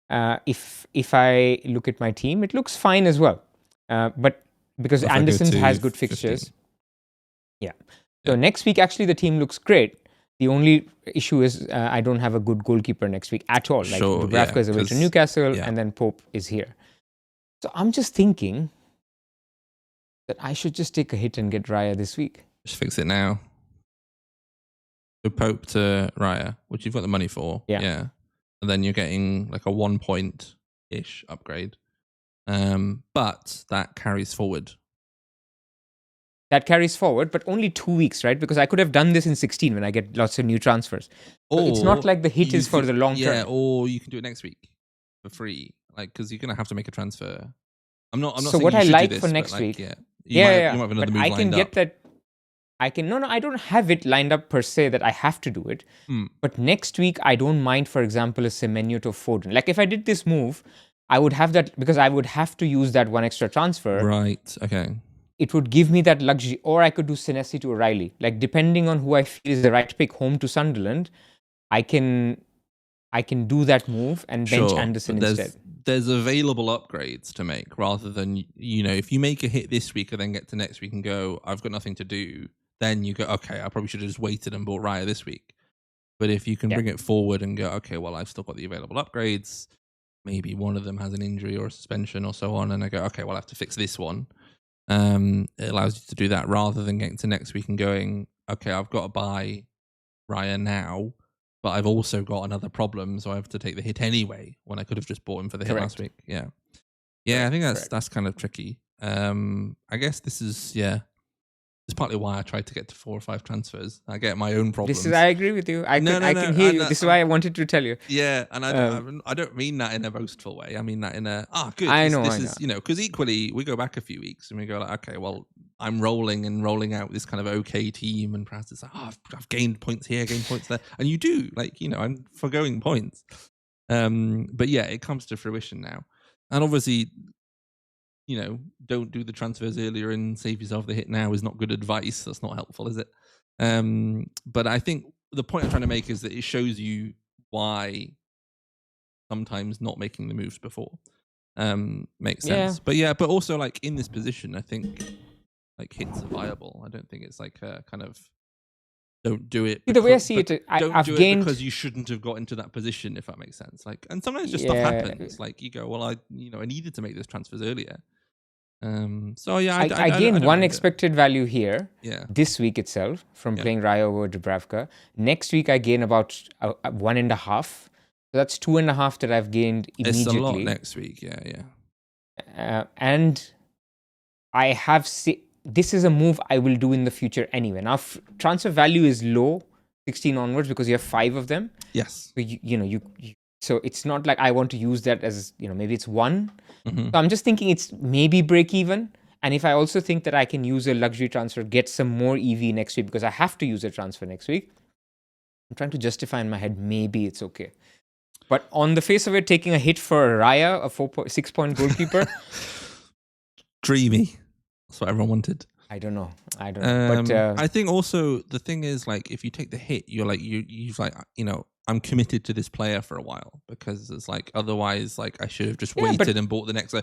if I look at my team, it looks fine as well. But because Anderson has good fixtures. 15. Yeah. So next week, actually, the team looks great. The only issue is I don't have a good goalkeeper next week at all. Like Dubravka is away to Newcastle, and then Pope is here. So I'm just thinking that I should just take a hit and get Raya this week. Just fix it now. So Pope to Raya, which you've got the money for. Yeah. And then you're getting like a 1 point-ish upgrade. But that carries forward. That carries forward, but only 2 weeks, right? Because I could have done this in 16 when I get lots of new transfers. So it's not like the hit is for the long term. Yeah, or you can do it next week for free. Like, because you're going to have to make a transfer. I'm not so saying what you I should like do this, for next like, week. You might have another but move I can get up. that. I don't have it lined up per se that I have to do it. But next week, I don't mind, for example, a Semenyo to Foden. Like if I did this move, I would have that because I would have to use that one extra transfer. Right. Okay. It would give me that luxury, or I could do Senesi to O'Reilly. Like depending on who I feel is the right pick, home to Sunderland, I can do that move and bench Anderson instead. There's available upgrades to make rather than, if you make a hit this week and then get to next week and go, I've got nothing to do, then you go, okay, I probably should have just waited and bought Raya this week. But if you can bring it forward and go, okay, well, I've still got the available upgrades. Maybe one of them has an injury or a suspension or so on. And I go, okay, well, I have to fix this one. It allows you to do that rather than getting to next week and going, okay, I've got to buy Raya now, but I've also got another problem, so I have to take the hit anyway when I could have just bought him for the hit last week. Yeah. I think that's kind of tricky. I guess this is it's partly why I tried to get to 4 or 5 transfers. I get my own problems. I agree with you. I can hear you. This is why I wanted to tell you. Yeah, and I don't mean that in a boastful way. I mean that in a good. I know. This is because equally we go back a few weeks and we go like, okay, well, I'm rolling out this kind of okay team, and perhaps it's like, I've gained points here, gained points there, and you do I'm forgoing points. But yeah, it comes to fruition now, and obviously, don't do the transfers earlier and save yourself the hit now is not good advice. That's not helpful, is it? But I think the point I'm trying to make is that it shows you why sometimes not making the moves before makes sense. But also like in this position, I think like hits are viable. I don't think it's like a kind of don't do it. The way I see it, I've do gained... it because you shouldn't have got into that position, if that makes sense. Like, and sometimes just stuff happens. Like you go, well, I needed to make those transfers earlier. I gained one expected value here this week itself from playing Raya over Dubravka. Next week I gain about 1.5. So that's 2.5 that I've gained immediately. It's a lot next week, and I have this is a move I will do in the future anyway. Now transfer value is low, 16 onwards, because you have 5 of them. Yes. So so it's not like I want to use that as, maybe it's 1. Mm-hmm. So I'm just thinking it's maybe break even. And if I also think that I can use a luxury transfer, get some more EV next week because I have to use a transfer next week, I'm trying to justify in my head, maybe it's okay. But on the face of it, taking a hit for Raya, a 6-point goalkeeper. Dreamy. That's what everyone wanted. I don't know. But I think also the thing is, like, if you take the hit, you're like, you've like, I'm committed to this player for a while because it's like, otherwise, like, I should have just waited and bought the next. Do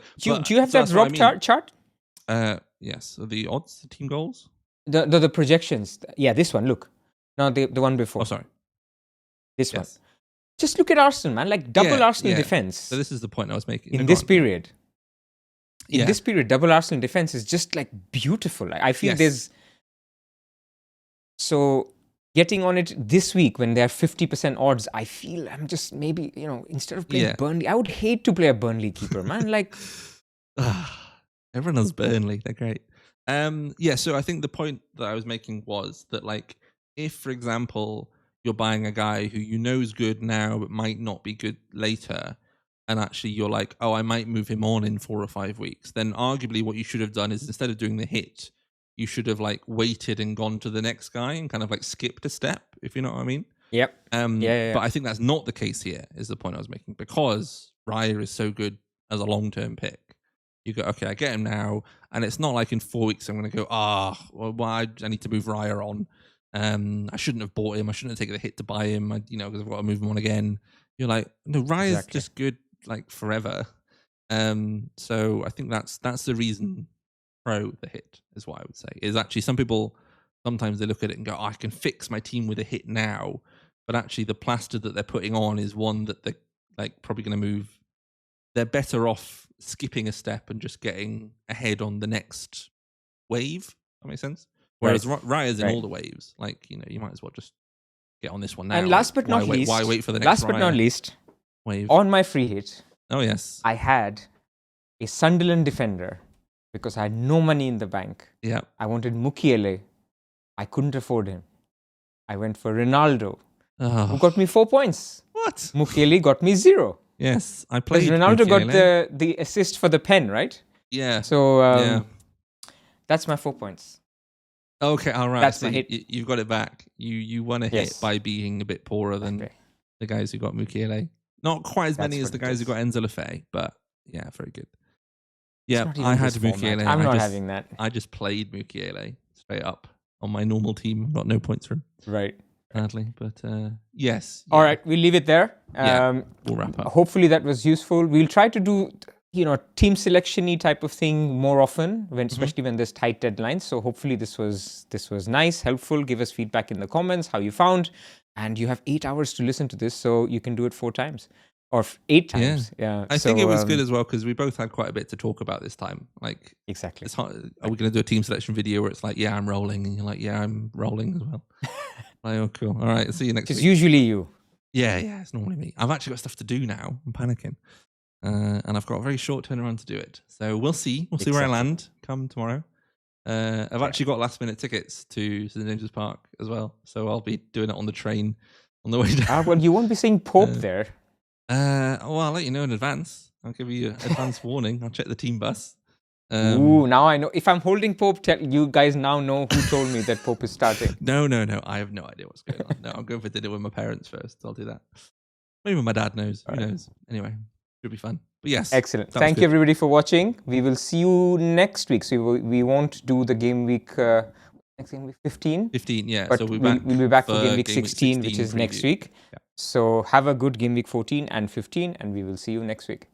you have that drop chart? Yes. So the odds, the team goals? The projections. Yeah, this one. Look. No, the one before. Oh, sorry. This one. Just look at Arsenal, man. Like double Arsenal defense. So this is the point I was making. In this period. in this period, double Arsenal defense is just like beautiful. I feel there's so getting on it this week when they're 50% odds. I feel I'm just maybe instead of playing Burnley, I would hate to play a Burnley keeper, man. Like everyone loves Burnley; they're great. So I think the point that I was making was that, like, if, for example, you're buying a guy who you know is good now but might not be good later, and actually you're like, oh, I might move him on in 4 or 5 weeks, then arguably what you should have done is, instead of doing the hit, you should have like waited and gone to the next guy and kind of like skipped a step, if you know what I mean. Yep. But I think that's not the case here, is the point I was making, because Raya is so good as a long-term pick. You go, okay, I get him now, and it's not like in 4 weeks I'm going to go, I need to move Raya on. I shouldn't have bought him. I shouldn't have taken the hit to buy him. Because I've got to move him on again. You're like, no, Raya's just good, like, forever. So I think that's the reason pro the hit is what I would say. Is actually some people sometimes they look at it and go, I can fix my team with a hit now, but actually the plaster that they're putting on is one that they're like probably going to move. They're better off skipping a step and just getting ahead on the next wave. That makes sense. Whereas Raya's in all the waves. Like, you might as well just get on this one now. And last but not least, why wait for the next wave? On my free hit, oh yes, I had a Sunderland defender because I had no money in the bank. Yeah, I wanted Mukiele. I couldn't afford him. I went for Ronaldo, who got me 4 points. What? Mukiele got me 0. Yes, I played. Ronaldo Mukiele. got the assist for the pen, right? Yeah. So that's my 4 points. Okay, all right. That's so my hit. You've got it back. You won a hit by being a bit poorer than the guys who got Mukiele. Not quite as many as the guys who got Enzo Lefebvre, but yeah, very good. Yeah, I had Mukiele. I'm not having that. I just played Mukiele straight up on my normal team. Got no points for him. Right. Sadly, but yes. All right, we'll leave it there. We'll wrap up. Hopefully that was useful. We'll try to do team selection-y type of thing more often, especially when there's tight deadlines. So hopefully this was nice, helpful. Give us feedback in the comments how you found. And you have 8 hours to listen to this, so you can do it 4 times or 8 times. Yeah. I think it was good as well because we both had quite a bit to talk about this time. Like, exactly. It's hard. Are we going to do a team selection video where it's like, yeah, I'm rolling, and you're like, yeah, I'm rolling as well. Like, oh, cool. All right, see you next week. It's usually you. Yeah, it's normally me. I've actually got stuff to do now. I'm panicking. And I've got a very short turnaround to do it. So we'll see. We'll see where I land come tomorrow. I've actually got last minute tickets to St James's Park as well. So I'll be doing it on the train on the way down. Well, you won't be seeing Pope there. Well, I'll let you know in advance. I'll give you an advance warning. I'll check the team bus. Now I know. If I'm holding Pope, you guys now know who told me that Pope is starting. No. I have no idea what's going on. No, I'm going for dinner with my parents first. I'll do that. Maybe my dad knows. Who knows? Anyway. Should be fun. But yes. Excellent. Thank you everybody for watching. We will see you next week. So we won't do the game week next game week 15. 15, yeah. But so we'll be back for game week 16, which is preview. next week. Yeah. So have a good game week 14 and 15, and we will see you next week.